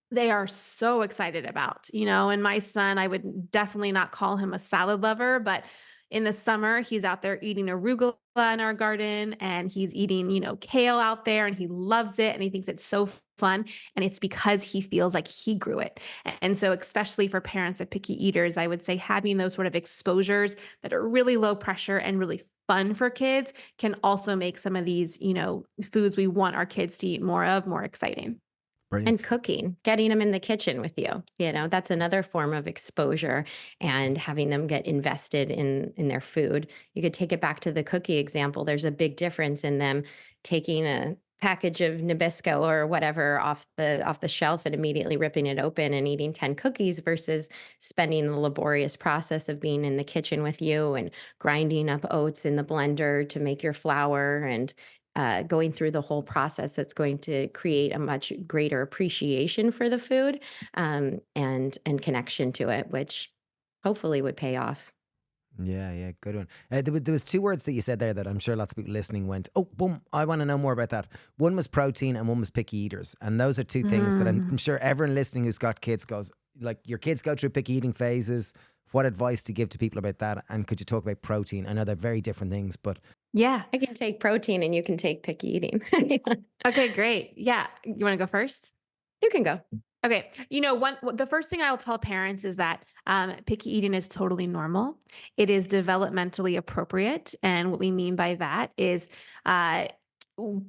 they are so excited about, and my son, I would definitely not call him a salad lover, but in the summer, he's out there eating arugula in our garden and he's eating, kale out there and he loves it and he thinks it's so fun. And it's because he feels like he grew it. And so, especially for parents of picky eaters, I would say having those sort of exposures that are really low pressure and really fun for kids can also make some of these, foods we want our kids to eat more of more exciting. Brilliant. And cooking, getting them in the kitchen with you, that's another form of exposure, and having them get invested in their food. You could take it back to the cookie example. There's a big difference in them taking a package of Nabisco or whatever off the shelf and immediately ripping it open and eating 10 cookies versus spending the laborious process of being in the kitchen with you and grinding up oats in the blender to make your flour, and going through the whole process. That's going to create a much greater appreciation for the food, and connection to it, which hopefully would pay off. Yeah, yeah, good one. There was two words that you said there that I'm sure lots of people listening went, oh, boom, I want to know more about that. One was protein and one was picky eaters. And those are two things that I'm sure everyone listening who's got kids goes, like, your kids go through picky eating phases. What advice to give to people about that? And could you talk about protein? I know they're very different things, but Yeah. I can take protein and you can take picky eating. Okay, great. Yeah. You want to go first? You can go. Okay. The first thing I'll tell parents is that picky eating is totally normal. It is developmentally appropriate. And what we mean by that is uh,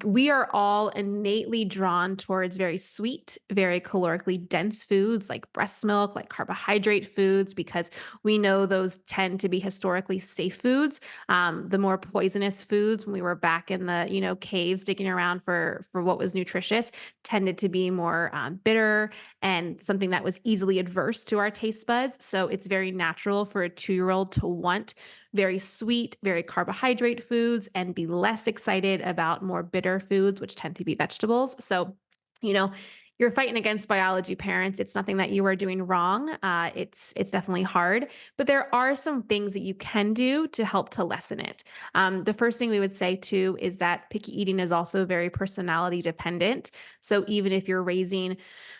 we are all innately drawn towards very sweet, very calorically dense foods like breast milk, like carbohydrate foods, because we know those tend to be historically safe foods. The more poisonous foods, when we were back in the caves digging around for what was nutritious, tended to be more bitter and something that was easily adverse to our taste buds. So it's very natural for a 2-year-old to want very sweet, very carbohydrate foods and be less excited about more bitter foods, which tend to be vegetables. So, you know, you're fighting against biology, parents. It's nothing that you are doing wrong. It's definitely hard, but there are some things that you can do to help to lessen it. The first thing we would say too is that picky eating is also very personality dependent. So even if you're raising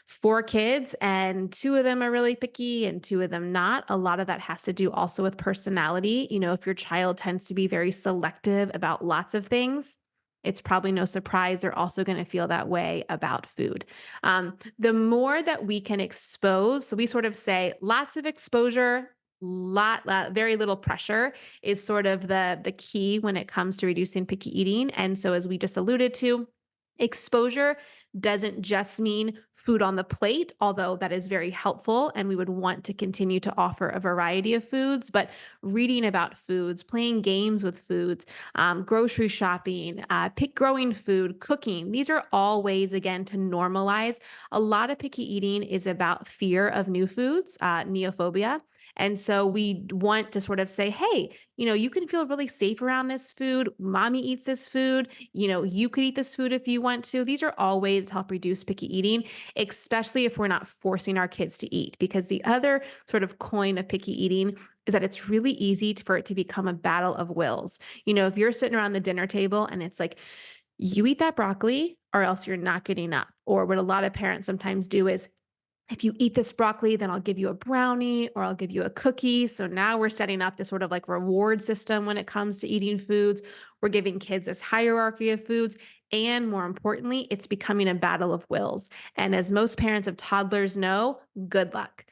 4 kids and 2 of them are really picky and 2 of them not, a lot of that has to do also with personality. If your child tends to be very selective about lots of things, it's probably no surprise they're also going to feel that way about food. The more that we can expose, so we sort of say lots of exposure, very little pressure is sort of the key when it comes to reducing picky eating. And so, as we just alluded to, exposure doesn't just mean food on the plate, although that is very helpful. And we would want to continue to offer a variety of foods, but reading about foods, playing games with foods, grocery shopping, pick growing food, cooking. These are all ways, again, to normalize. A lot of picky eating is about fear of new foods, neophobia. And so we want to sort of say, hey, you can feel really safe around this food. Mommy eats this food. You could eat this food if you want to. These are all ways to help reduce picky eating, especially if we're not forcing our kids to eat. Because the other sort of coin of picky eating is that it's really easy for it to become a battle of wills. If you're sitting around the dinner table and it's like, you eat that broccoli or else you're not getting up. Or what a lot of parents sometimes do is, if you eat this broccoli, then I'll give you a brownie or I'll give you a cookie. So now we're setting up this sort of like reward system when it comes to eating foods. We're giving kids this hierarchy of foods. And more importantly, it's becoming a battle of wills. And as most parents of toddlers know, good luck.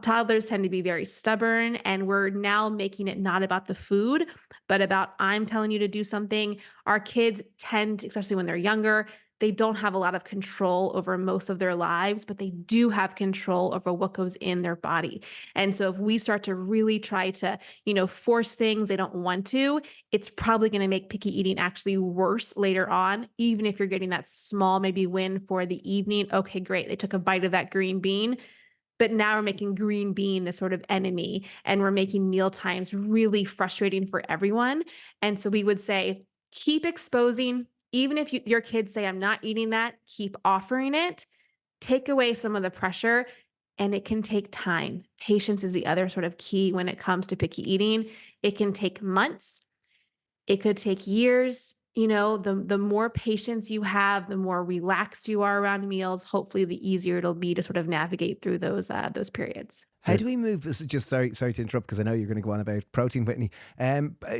Toddlers tend to be very stubborn, and we're now making it not about the food, but about I'm telling you to do something. Our kids tend, especially when they're younger, they don't have a lot of control over most of their lives, but they do have control over what goes in their body. And so if we start to really try to, force things they don't want to, it's probably going to make picky eating actually worse later on, even if you're getting that small maybe win for the evening. Okay, great. They took a bite of that green bean. But now we're making green bean the sort of enemy, and we're making meal times really frustrating for everyone. And so we would say, keep exposing. Even if your kids say, I'm not eating that, keep offering it, take away some of the pressure, and it can take time. Patience is the other sort of key when it comes to picky eating. It can take months. It could take years. The more patience you have, the more relaxed you are around meals, hopefully the easier it'll be to sort of navigate through those periods. How do we move? Just sorry to interrupt because I know you're going to go on about protein, Whitney.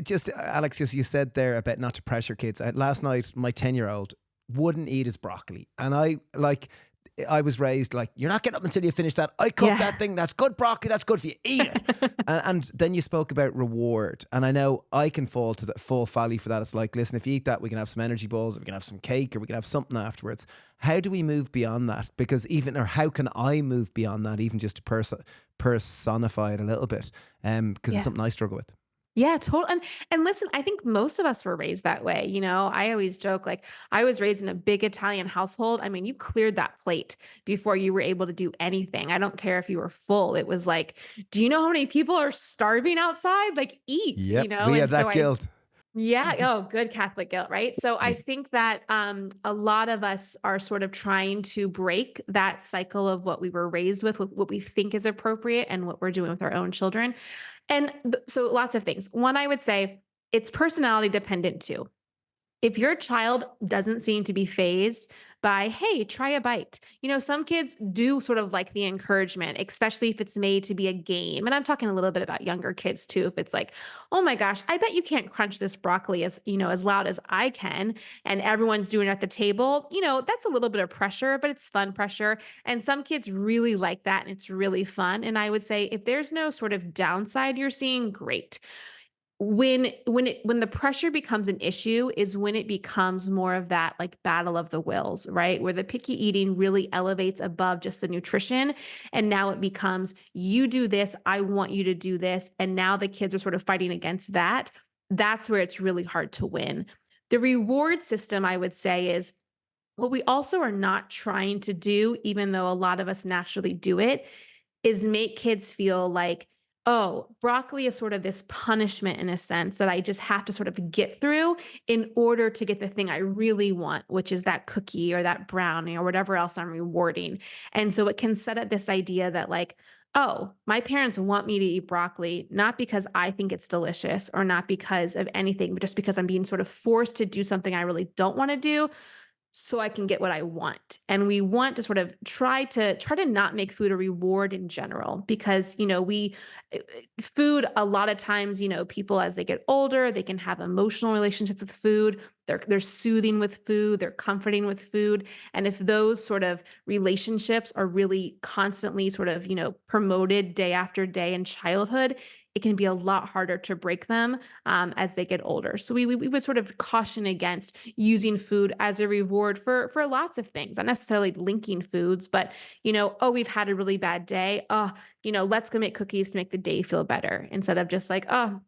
Just Alex, you said there about not to pressure kids. Last night, my 10-year-old wouldn't eat his broccoli, and I was raised like, you're not getting up until you finish that. I cooked that thing. That's good broccoli. That's good for you. Eat it. and then you spoke about reward. And I know I can fall to the full folly for that. It's like, listen, if you eat that, we can have some energy balls, we can have some cake, or we can have something afterwards. How do we move beyond that? Or how can I move beyond that, even just to personify it a little bit? Because it's something I struggle with. Yeah, totally. And listen, I think most of us were raised that way. I always joke, like, I was raised in a big Italian household. I mean, you cleared that plate before you were able to do anything. I don't care if you were full. It was like, do you know how many people are starving outside? Like, eat, Yep, we had that guilt. Yeah. Oh, good Catholic guilt, right? So I think that a lot of us are sort of trying to break that cycle of what we were raised with, what we think is appropriate, and what we're doing with our own children. And so lots of things. One, I would say it's personality dependent too. If your child doesn't seem to be fazed by, hey, try a bite. Some kids do sort of like the encouragement, especially if it's made to be a game. And I'm talking a little bit about younger kids too. If it's like, oh my gosh, I bet you can't crunch this broccoli as loud as I can, and everyone's doing it at the table. That's a little bit of pressure, but it's fun pressure. And some kids really like that, and it's really fun. And I would say if there's no sort of downside you're seeing, great. When the pressure becomes an issue is when it becomes more of that like battle of the wills, right? Where the picky eating really elevates above just the nutrition. And now it becomes, you do this, I want you to do this. And now the kids are sort of fighting against that. That's where it's really hard to win. The reward system, I would say, is what we also are not trying to do, even though a lot of us naturally do it, is make kids feel like oh, broccoli is sort of this punishment in a sense that I just have to sort of get through in order to get the thing I really want, which is that cookie or that brownie or whatever else I'm rewarding. And so it can set up this idea that, like, oh, my parents want me to eat broccoli, not because I think it's delicious or not because of anything, but just because I'm being sort of forced to do something I really don't want to do so I can get what I want. And we want to sort of try to not make food a reward in general because, food a lot of times, people as they get older, they can have emotional relationships with food. They're soothing with food, they're comforting with food. And if those sort of relationships are really constantly sort of, promoted day after day in childhood, it can be a lot harder to break them as they get older. So we would sort of caution against using food as a reward for lots of things, not necessarily linking foods, but oh, we've had a really bad day. Oh, let's go make cookies to make the day feel better instead of just like, oh,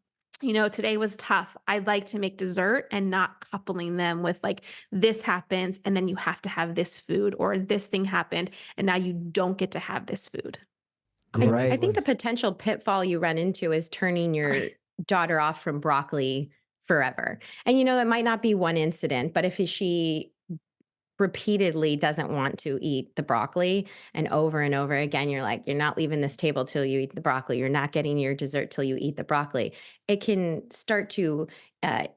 today was tough. I'd like to make dessert and not coupling them with like this happens and then you have to have this food or this thing happened and now you don't get to have this food. I Great think one. the potential pitfall you run into is turning your Sorry. daughter off from broccoli forever. And it might not be one incident, but if she repeatedly doesn't want to eat the broccoli and over again, you're like, you're not leaving this table till you eat the broccoli. You're not getting your dessert till you eat the broccoli. It can start to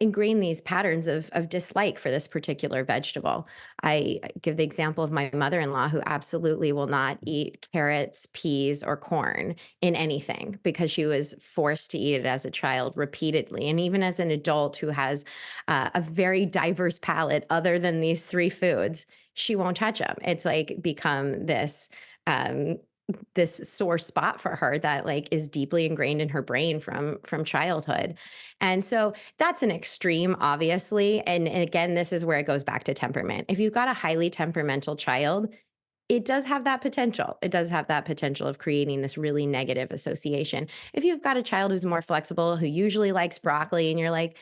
ingrain these patterns of dislike for this particular vegetable. I give the example of my mother-in-law who absolutely will not eat carrots, peas, or corn in anything because she was forced to eat it as a child repeatedly. And even as an adult who has a very diverse palate other than these three foods, she won't touch them. It's like become um, this sore spot for her that like is deeply ingrained in her brain from childhood. And so that's an extreme, obviously. And again, this is where it goes back to temperament. If you've got a highly temperamental child, it does have that potential. It does have that potential of creating this really negative association. If you've got a child who's more flexible, who usually likes broccoli, and you're like,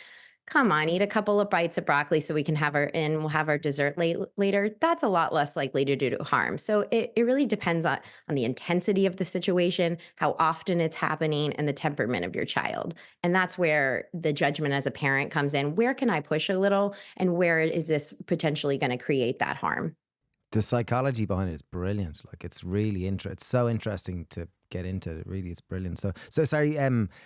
come on, eat a couple of bites of broccoli so we can have we'll have our dessert later, that's a lot less likely to do harm. So it really depends on the intensity of the situation, how often it's happening, and the temperament of your child. And that's where the judgment as a parent comes in. Where can I push a little? And where is this potentially going to create that harm? The psychology behind it is brilliant. Like it's really it's so interesting to get into. It really, it's brilliant. So sorry.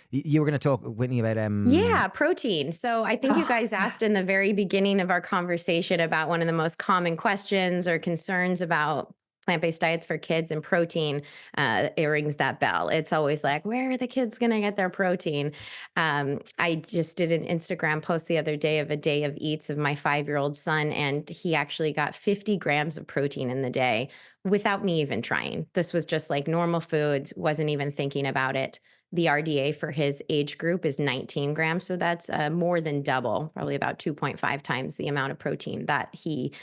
You were going to talk, Whitney, about Yeah, protein. So I think you Oh, guys yeah. asked in the very beginning of our conversation about one of the most common questions or concerns about plant-based diets for kids and protein. It rings that bell. It's always like, where are the kids going to get their protein? I just did an Instagram post the other day of a day of eats of my 5-year-old son, and he actually got 50 grams of protein in the day without me even trying. This was just like normal foods, wasn't even thinking about it. The RDA for his age group is 19 grams. So that's more than double, probably about 2.5 times the amount of protein that he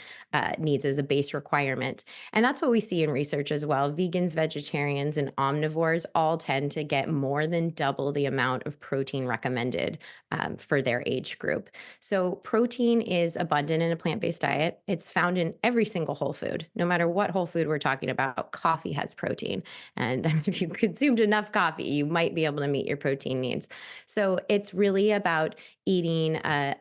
needs as a base requirement. And that's what we see in research as well. Vegans, vegetarians, and omnivores all tend to get more than double the amount of protein recommended for their age group. So protein is abundant in a plant-based diet. It's found in every single whole food, no matter what whole food we're talking about. Coffee has protein. And if you consumed enough coffee, you might be able to meet your protein needs. So it's really about eating a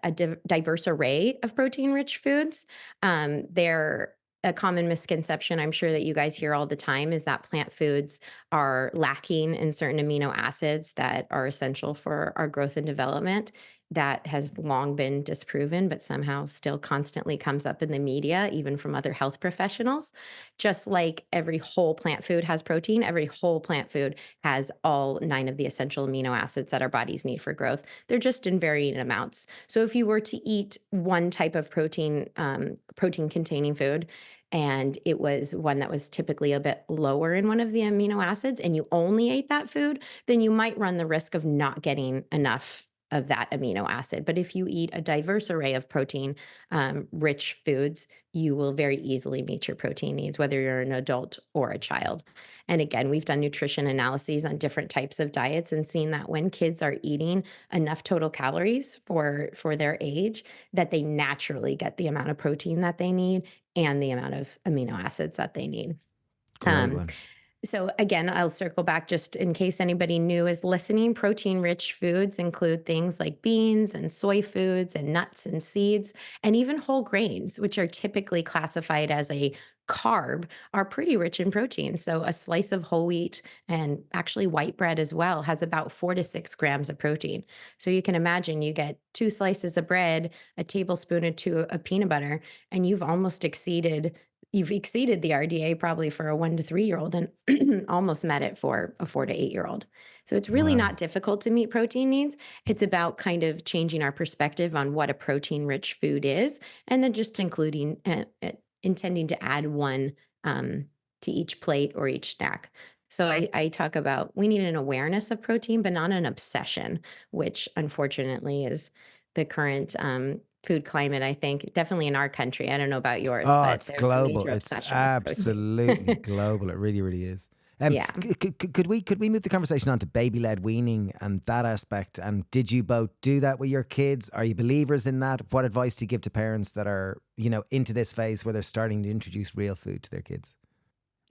diverse array of protein rich foods. They're a common misconception I'm sure that you guys hear all the time is that plant foods are lacking in certain amino acids that are essential for our growth and development. That has long been disproven, but somehow still constantly comes up in the media, even from other health professionals. Just like every whole plant food has protein, every whole plant food has all 9 of the essential amino acids that our bodies need for growth. They're just in varying amounts. So if you were to eat one type of protein containing food, and it was one that was typically a bit lower in one of the amino acids, and you only ate that food, then you might run the risk of not getting enough of that amino acid. But if you eat a diverse array of protein rich foods, you will very easily meet your protein needs, whether you're an adult or a child. And again, we've done nutrition analyses on different types of diets and seen that when kids are eating enough total calories for their age, that they naturally get the amount of protein that they need and the amount of amino acids that they need. great Um, one. So again, I'll circle back just in case anybody new is listening. Protein-rich foods include things like beans and soy foods and nuts and seeds, and even whole grains, which are typically classified as a carb, are pretty rich in protein. So a slice of whole wheat and actually white bread as well has about 4 to 6 grams of protein. So you can imagine you get 2 slices of bread, a tablespoon or two of peanut butter, and you've exceeded the RDA probably for a 1 to 3 year old and almost met it for a 4 to 8 year old. So it's really Wow. not difficult to meet protein needs. It's about kind of changing our perspective on what a protein rich food is, and then just intending to add one to each plate or each snack. So I talk about we need an awareness of protein, but not an obsession, which unfortunately is the current food climate, I think, definitely in our country. I don't know about yours, Oh, but it's there's a global. major It's obsession with protein. absolutely global. It really, really is. Yeah. Could we move the conversation on to baby led weaning and that aspect? And did you both do that with your kids? Are you believers in that? What advice do you give to parents that are, into this phase where they're starting to introduce real food to their kids?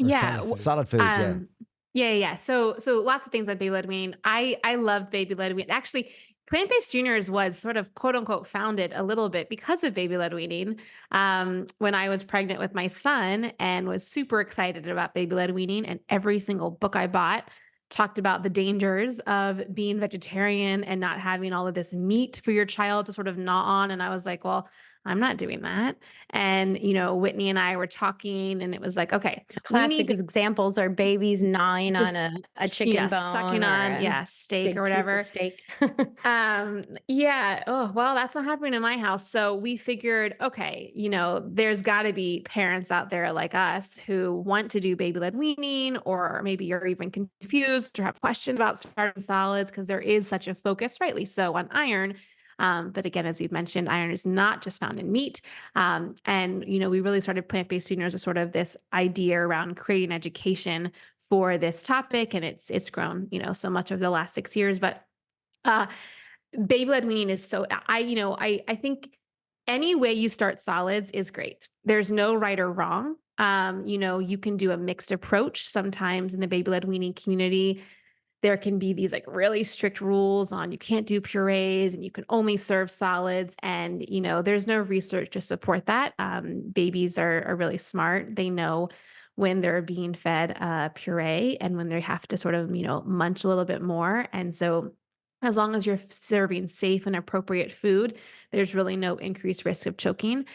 Or Yeah. solid food? Solid food, yeah. Yeah. So lots of things like baby led weaning. I loved baby led weaning. Actually, Plant-Based Juniors was sort of quote unquote founded a little bit because of baby led weaning. When I was pregnant with my son and was super excited about baby led weaning, and every single book I bought talked about the dangers of being vegetarian and not having all of this meat for your child to sort of gnaw on. And I was like, well, I'm not doing that. And, Whitney and I were talking, and it was like, okay, we need Classic to examples are babies gnawing on just, a chicken sucking bone or on, a steak or big piece of whatever. steak. Yeah. Oh, well, that's not happening in my house. So we figured, okay, there's got to be parents out there like us who want to do baby led weaning, or maybe you're even confused or have questions about starting solids because there is such a focus, rightly so, on iron. But again, as we've mentioned, iron is not just found in meat. And, we really started Plant-Based Juniors as sort of this idea around creating education for this topic. And it's grown, so much over the last 6 years. But uh, baby led weaning is so I think any way you start solids is great. There's no right or wrong. You can do a mixed approach. Sometimes in the baby led weaning community, there can be these like really strict rules on you can't do purees and you can only serve solids. And, there's no research to support that. Babies are really smart. They know when they're being fed puree and when they have to sort of, munch a little bit more. And so as long as you're serving safe and appropriate food, there's really no increased risk of choking,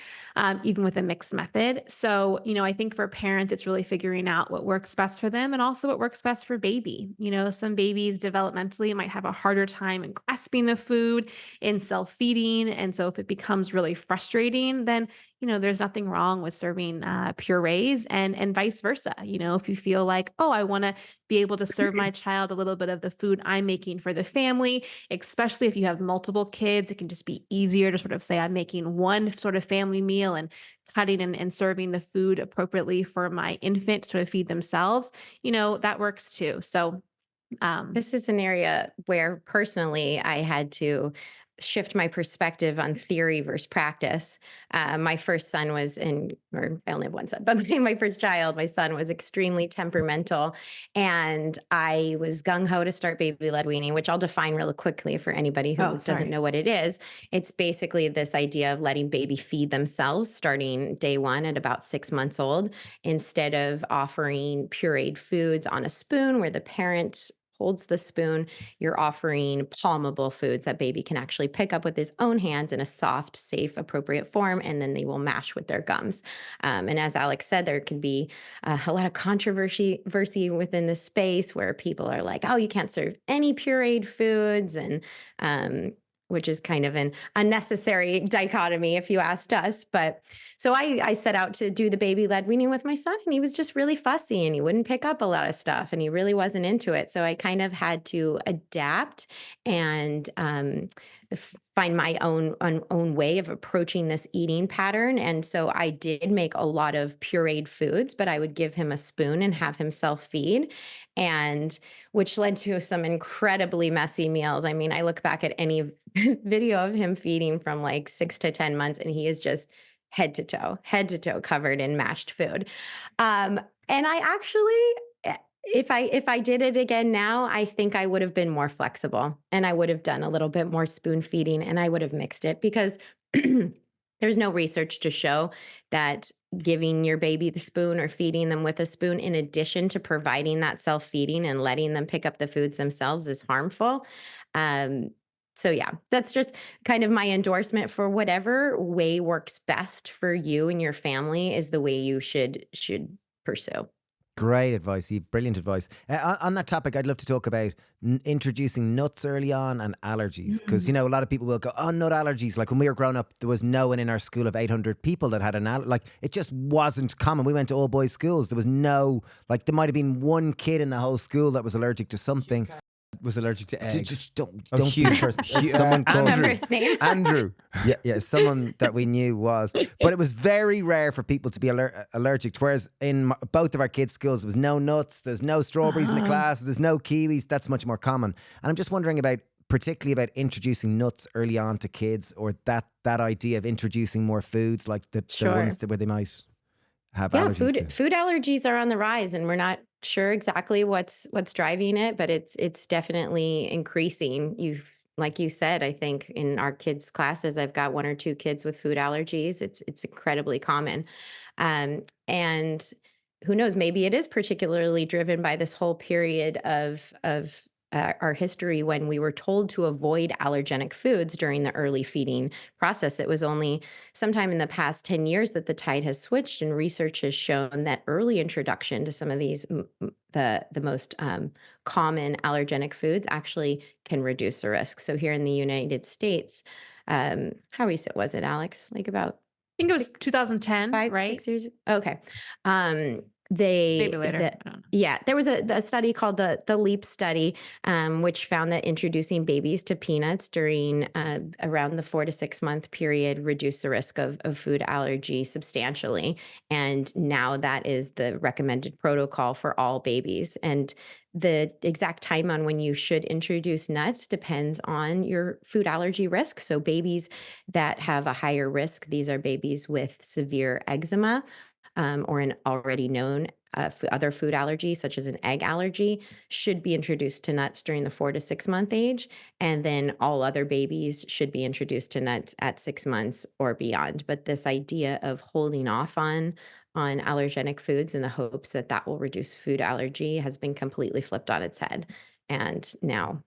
even with a mixed method. So, I think for parents, it's really figuring out what works best for them and also what works best for baby. Some babies developmentally might have a harder time in grasping the food, in self-feeding. And so if it becomes really frustrating, then, there's nothing wrong with serving purees and vice versa. If you feel like, oh, I want to be able to serve my child a little bit of the food I'm making for the family, especially if you have multiple kids, it can just be easier to sort of say, I'm making one sort of family meal and cutting and serving the food appropriately for my infant to sort of feed themselves, that works too. So, This is an area where personally I had to shift my perspective on theory versus practice. My first son or I only have one son, but my first child, my son, was extremely temperamental. And I was gung ho to start baby led weaning, which I'll define really quickly for anybody who oh, doesn't sorry. know what it is. It's basically this idea of letting baby feed themselves starting day one at about 6 months old, instead of offering pureed foods on a spoon where the parent holds the spoon. You're offering palmable foods that baby can actually pick up with his own hands in a soft, safe, appropriate form, and then they will mash with their gums. And as Alex said, there can be a lot of controversy within this space where people are like, "Oh, you can't serve any pureed foods," and which is kind of an unnecessary dichotomy, if you asked us. But so I set out to do the baby led weaning with my son, and he was just really fussy and he wouldn't pick up a lot of stuff and he really wasn't into it. So I kind of had to adapt and find my own way of approaching this eating pattern. And so I did make a lot of pureed foods, but I would give him a spoon and have him self feed, and which led to some incredibly messy meals. I mean, I look back at any video of him feeding from like 6 to 10 months, and he is just head to toe covered in mashed food. And I actually If I did it again now, I think I would have been more flexible and I would have done a little bit more spoon feeding and I would have mixed it because there's no research to show that giving your baby the spoon or feeding them with a spoon, in addition to providing that self feeding and letting them pick up the foods themselves, is harmful. Um, so yeah, that's just kind of my endorsement for whatever way works best for you and your family is the way you should pursue. Great advice, Eve. Brilliant advice. On that topic, I'd love to talk about introducing nuts early on and allergies. Because, you know, a lot of people will go, oh, nut allergies. Like when we were growing up, there was no one in our school of 800 people that had an allergy. Like it just wasn't common. We went to all boys schools. There was no, like there might have been one kid in the whole school that was allergic to something. Was allergic to eggs. Just don't huge person. Someone called Remember his name? Andrew. Yeah, someone that we knew was. But it was very rare for people to be allergic. Whereas in both of our kids' schools, there was no nuts, there's no strawberries in the class, there's no kiwis. That's much more common. And I'm just wondering particularly about introducing nuts early on to kids, or that idea of introducing more foods, like the ones where they might have Yeah, allergies to. food allergies are on the rise, and we're not sure exactly what's driving it, but it's definitely increasing. Like you said, I think in our kids' classes, I've got one or two kids with food allergies. It's incredibly common, and who knows? Maybe it is particularly driven by this whole period of our history when we were told to avoid allergenic foods during the early feeding process. It was only sometime in the past 10 years that the tide has switched, and research has shown that early introduction to some of these the most common allergenic foods actually can reduce the risk. So here in the United States, how recent was it, Alex? Like about I think it was 2010, right? 6 years. Okay. Maybe later. I don't know. Yeah, there was a study called the LEAP study, which found that introducing babies to peanuts during around the 4 to 6 month period reduced the risk of food allergy substantially. And now that is the recommended protocol for all babies. And the exact time on when you should introduce nuts depends on your food allergy risk. So babies that have a higher risk, these are babies with severe eczema, or an already known other food allergy, such as an egg allergy, should be introduced to nuts during the 4 to 6 month age. And then all other babies should be introduced to nuts at 6 months or beyond. But this idea of holding off on allergenic foods in the hopes that that will reduce food allergy has been completely flipped on its head. And now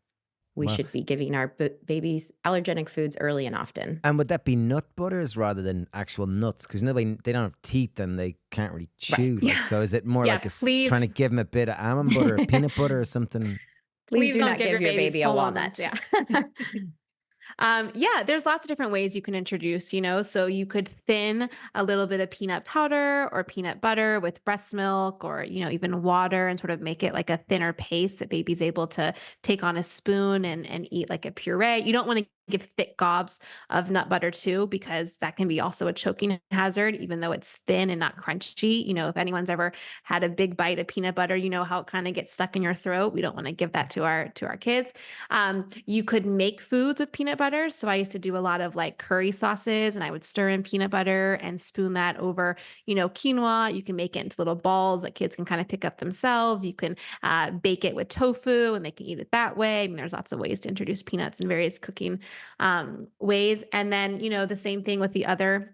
we Wow. should be giving our babies allergenic foods early and often. And would that be nut butters rather than actual nuts? Because you know they don't have teeth and they can't really chew. Right. Like, so is it more Yeah, like please. trying to give them a bit of almond butter, or peanut butter, or something? Please do don't not give your babies baby a whole walnut. walnuts. Yeah. Yeah, there's lots of different ways you can introduce, so you could thin a little bit of peanut powder or peanut butter with breast milk or, even water and sort of make it like a thinner paste that baby's able to take on a spoon and eat like a puree. You don't want to give thick gobs of nut butter too, because that can be also a choking hazard, even though it's thin and not crunchy. If anyone's ever had a big bite of peanut butter, you know how it kind of gets stuck in your throat. We don't want to give that to our kids. You could make foods with peanut butter. So I used to do a lot of like curry sauces, and I would stir in peanut butter and spoon that over, quinoa. You can make it into little balls that kids can kind of pick up themselves. You can bake it with tofu and they can eat it that way. I mean, there's lots of ways to introduce peanuts in various cooking ways. And then, the same thing with the other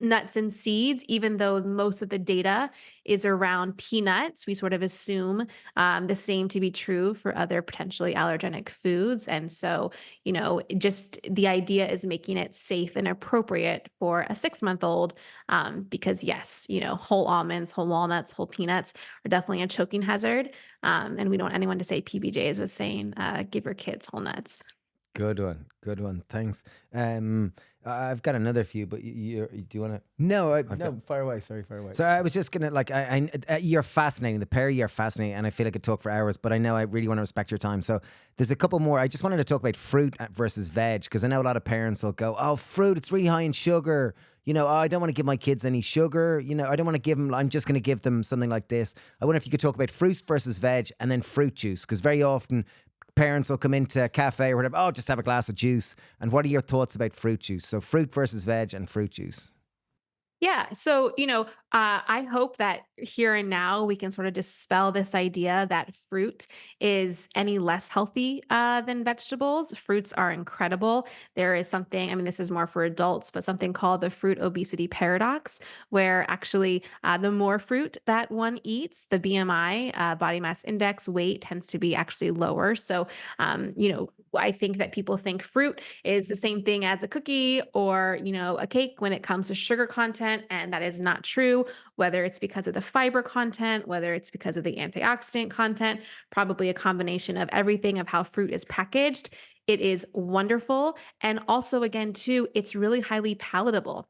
nuts and seeds. Even though most of the data is around peanuts, we sort of assume the same to be true for other potentially allergenic foods. And so, just the idea is making it safe and appropriate for a 6-month-old, because yes, whole almonds, whole walnuts, whole peanuts are definitely a choking hazard. And we don't want anyone to say PBJs was saying, give your kids whole nuts. Good one. Thanks. I've got another few, but do you want to? No, got- fire away. Sorry, fire away. So I was just gonna you're fascinating. The pair of you are fascinating, and I feel I could talk for hours. But I know I really want to respect your time. So there's a couple more. I just wanted to talk about fruit versus veg, because I know a lot of parents will go, "Oh, fruit, it's really high in sugar." Oh, I don't want to give my kids any sugar. I don't want to give them. I'm just going to give them something like this. I wonder if you could talk about fruit versus veg, and then fruit juice, because very often parents will come into a cafe or whatever, oh, just have a glass of juice. And what are your thoughts about fruit juice? So fruit versus veg and fruit juice. Yeah. So, I hope that here and now we can sort of dispel this idea that fruit is any less healthy than vegetables. Fruits are incredible. There is something, I mean, this is more for adults, but something called the fruit obesity paradox, where actually the more fruit that one eats, the BMI, body mass index, weight tends to be actually lower. So, I think that people think fruit is the same thing as a cookie or, a cake when it comes to sugar content. And that is not true, whether it's because of the fiber content, whether it's because of the antioxidant content, probably a combination of everything of how fruit is packaged. It is wonderful. And also, again, too, it's really highly palatable.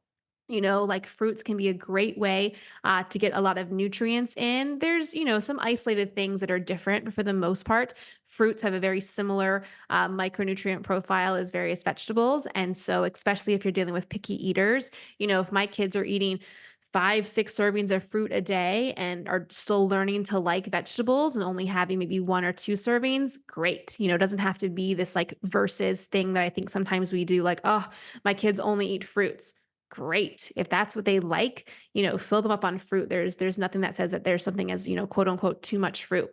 Like fruits can be a great way to get a lot of nutrients in. There's, some isolated things that are different, but for the most part, fruits have a very similar micronutrient profile as various vegetables. And so, especially if you're dealing with picky eaters, if my kids are eating 5, 6 servings of fruit a day and are still learning to like vegetables and only having maybe 1 or 2 servings, great. It doesn't have to be this like versus thing that I think sometimes we do, like, oh, my kids only eat fruits. Great. If that's what they like, fill them up on fruit. There's nothing that says that there's something as, quote unquote, too much fruit.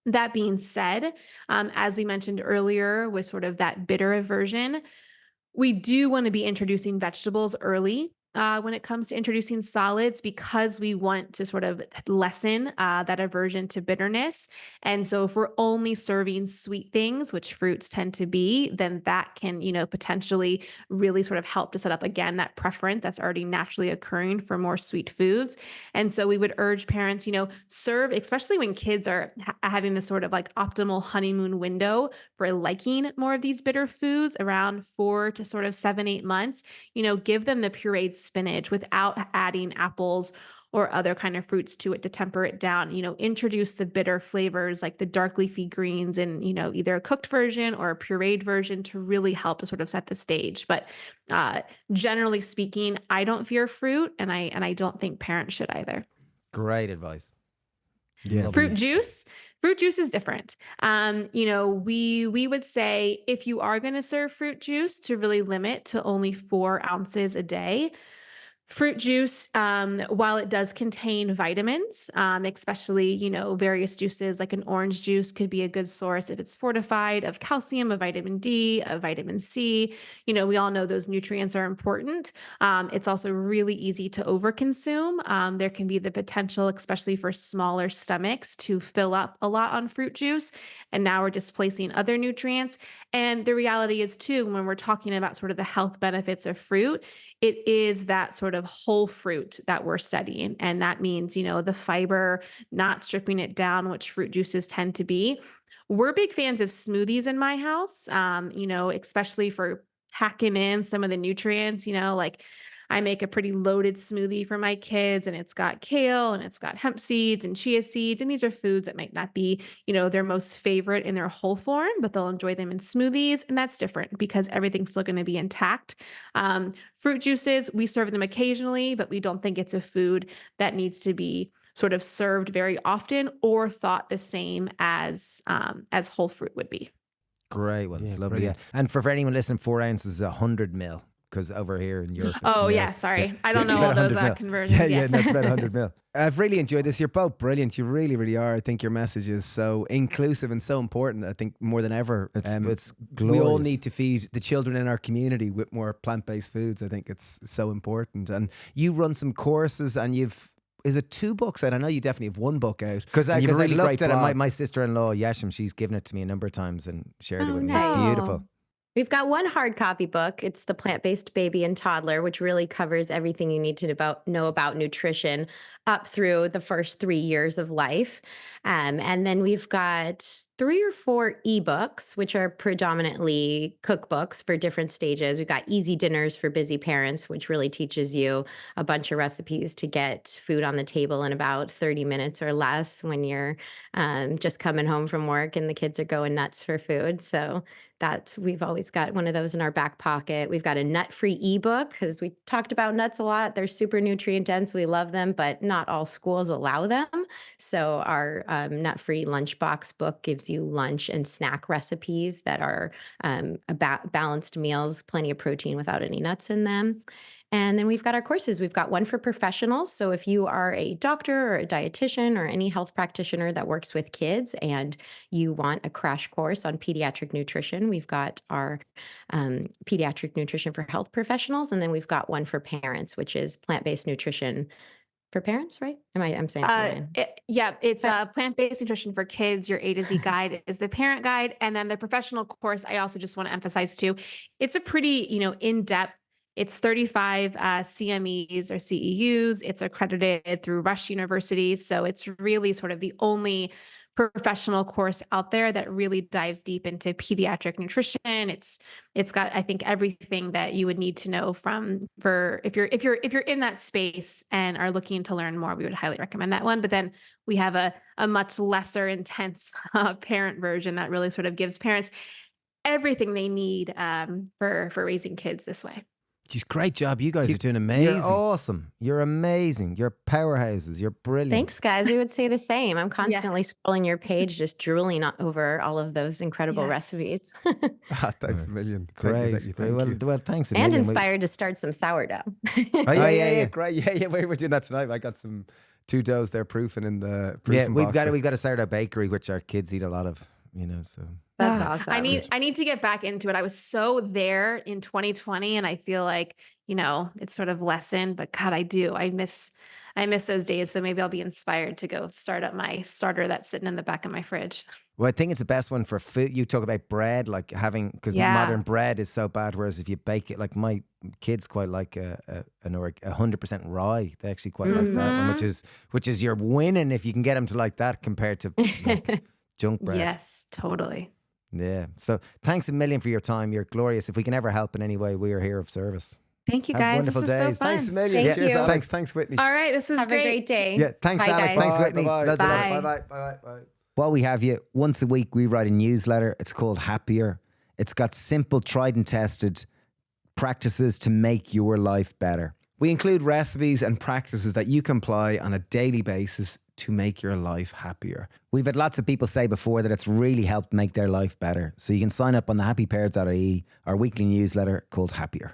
That being said, as we mentioned earlier, with sort of that bitter aversion, we do want to be introducing vegetables early when it comes to introducing solids because we want to sort of lessen that aversion to bitterness. And so, if we're only serving sweet things, which fruits tend to be, then that can, potentially really sort of help to set up again that preference that's already naturally occurring for more sweet foods. And so, we would urge parents, serve, especially when kids are having this sort of like optimal honeymoon window for liking more of these bitter foods around 4 to sort of 7, 8 months, give them the pureed spinach without adding apples or other kind of fruits to it to temper it down. Introduce the bitter flavors like the dark leafy greens in, either a cooked version or a pureed version to really help to sort of set the stage. But uh, generally speaking, I don't fear fruit, and I don't think parents should either. Great advice. Yeah. Lovely. Fruit juice is different. We would say if you are going to serve fruit juice, to really limit to only 4 ounces a day. Fruit juice, while it does contain vitamins, especially, various juices like an orange juice could be a good source if it's fortified of calcium, of vitamin D, of vitamin C. We all know those nutrients are important. It's also really easy to overconsume. There can be the potential, especially for smaller stomachs, to fill up a lot on fruit juice. And now we're displacing other nutrients. And the reality is, too, when we're talking about sort of the health benefits of fruit, it is that sort of whole fruit that we're studying. And that means, the fiber, not stripping it down, which fruit juices tend to be. We're big fans of smoothies in my house, especially for hacking in some of the nutrients, like I make a pretty loaded smoothie for my kids, and it's got kale and it's got hemp seeds and chia seeds. And these are foods that might not be, their most favorite in their whole form, but they'll enjoy them in smoothies. And that's different because everything's still going to be intact. Fruit juices, we serve them occasionally, but we don't think it's a food that needs to be sort of served very often or thought the same as whole fruit would be. Great ones. Yeah, Lovely. brilliant. Yeah. And for anyone listening, 4 ounces is 100 mil. Because over here in Europe, it's Oh, yeah. mils. Sorry. I don't It's know about all those 100 mil. conversions. Yeah, Yes. that's about 100 mil. I've really enjoyed this. You're both brilliant. You really, really are. I think your message is so inclusive and so important. I think more than ever. It's We all glorious. need to feed the children in our community with more plant-based foods. I think it's so important. And you run some courses, and is it 2 books out? I know you definitely have 1 book out. Because I And you've a looked great at it, blog. my sister-in-law, Yashim, she's given it to me a number of times and shared it Oh, with me. It's nice. beautiful. We've got one hard copy book. It's the Plant-Based Baby and Toddler, which really covers everything you need to know about nutrition up through the first 3 years of life. And then we've got 3 or 4 ebooks, which are predominantly cookbooks for different stages. We've got Easy Dinners for Busy Parents, which really teaches you a bunch of recipes to get food on the table in about 30 minutes or less when you're just coming home from work and the kids are going nuts for food. So we've always got one of those in our back pocket. We've got a nut-free ebook because we talked about nuts a lot. They're super nutrient dense. We love them, but not all schools allow them. So our nut-free lunchbox book gives you lunch and snack recipes that are balanced meals, plenty of protein without any nuts in them. And then we've got our courses. We've got one for professionals. So if you are a doctor or a dietitian or any health practitioner that works with kids and you want a crash course on pediatric nutrition, we've got our pediatric nutrition for health professionals. And then we've got one for parents, which is plant-based nutrition for parents, right? I'm saying it's plant-based nutrition for kids. Your A to Z guide is the parent guide. And then the professional course, I also just want to emphasize too, it's a pretty, in-depth. It's 35 CMEs or CEUs. It's accredited through Rush University. So it's really sort of the only professional course out there that really dives deep into pediatric nutrition. It's got, I think, everything that you would need to know if you're in that space and are looking to learn more, we would highly recommend that one. But then we have a much lesser intense parent version that really sort of gives parents everything they need for raising kids this way. Geez, great job. You guys are doing amazing. You're awesome. You're amazing. You're powerhouses. You're brilliant. Thanks, guys. We would say the same. I'm constantly scrolling your page, just drooling over all of those incredible recipes. Thanks a million. Great. Well, thanks a million. And inspired to start some sourdough. Yeah. Great. Yeah. We were doing that tonight. I got some 2 doughs there proofing in the proofing box. We've got a sourdough bakery, which our kids eat a lot of, so. That's awesome. I need to get back into it. I was so there in 2020 and I feel like, it's sort of lessened, but God, I do. I miss those days. So maybe I'll be inspired to go start up my starter that's sitting in the back of my fridge. Well, I think it's the best one for food. You talk about bread, like because modern bread is so bad. Whereas if you bake it, like my kids quite like a 100% rye. They actually quite like that one, which is you're winning if you can get them to like that compared to junk bread. Yes, totally. Yeah. So thanks a million for your time. You're glorious. If we can ever help in any way, we are here of service. Thank you, guys. Wonderful this is days. so fun. Thanks a million. Thank you. Thanks, Whitney. All right. This was Have great. a great day. Yeah. Thanks, Bye, Alex. guys. Thanks, Whitney. Bye. Bye. Bye. While we have you, once a week we write a newsletter. It's called Happier. It's got simple, tried and tested practices to make your life better. We include recipes and practices that you can apply on a daily basis to make your life happier. We've had lots of people say before that it's really helped make their life better. So you can sign up on the happypair.ie, our weekly newsletter called Happier.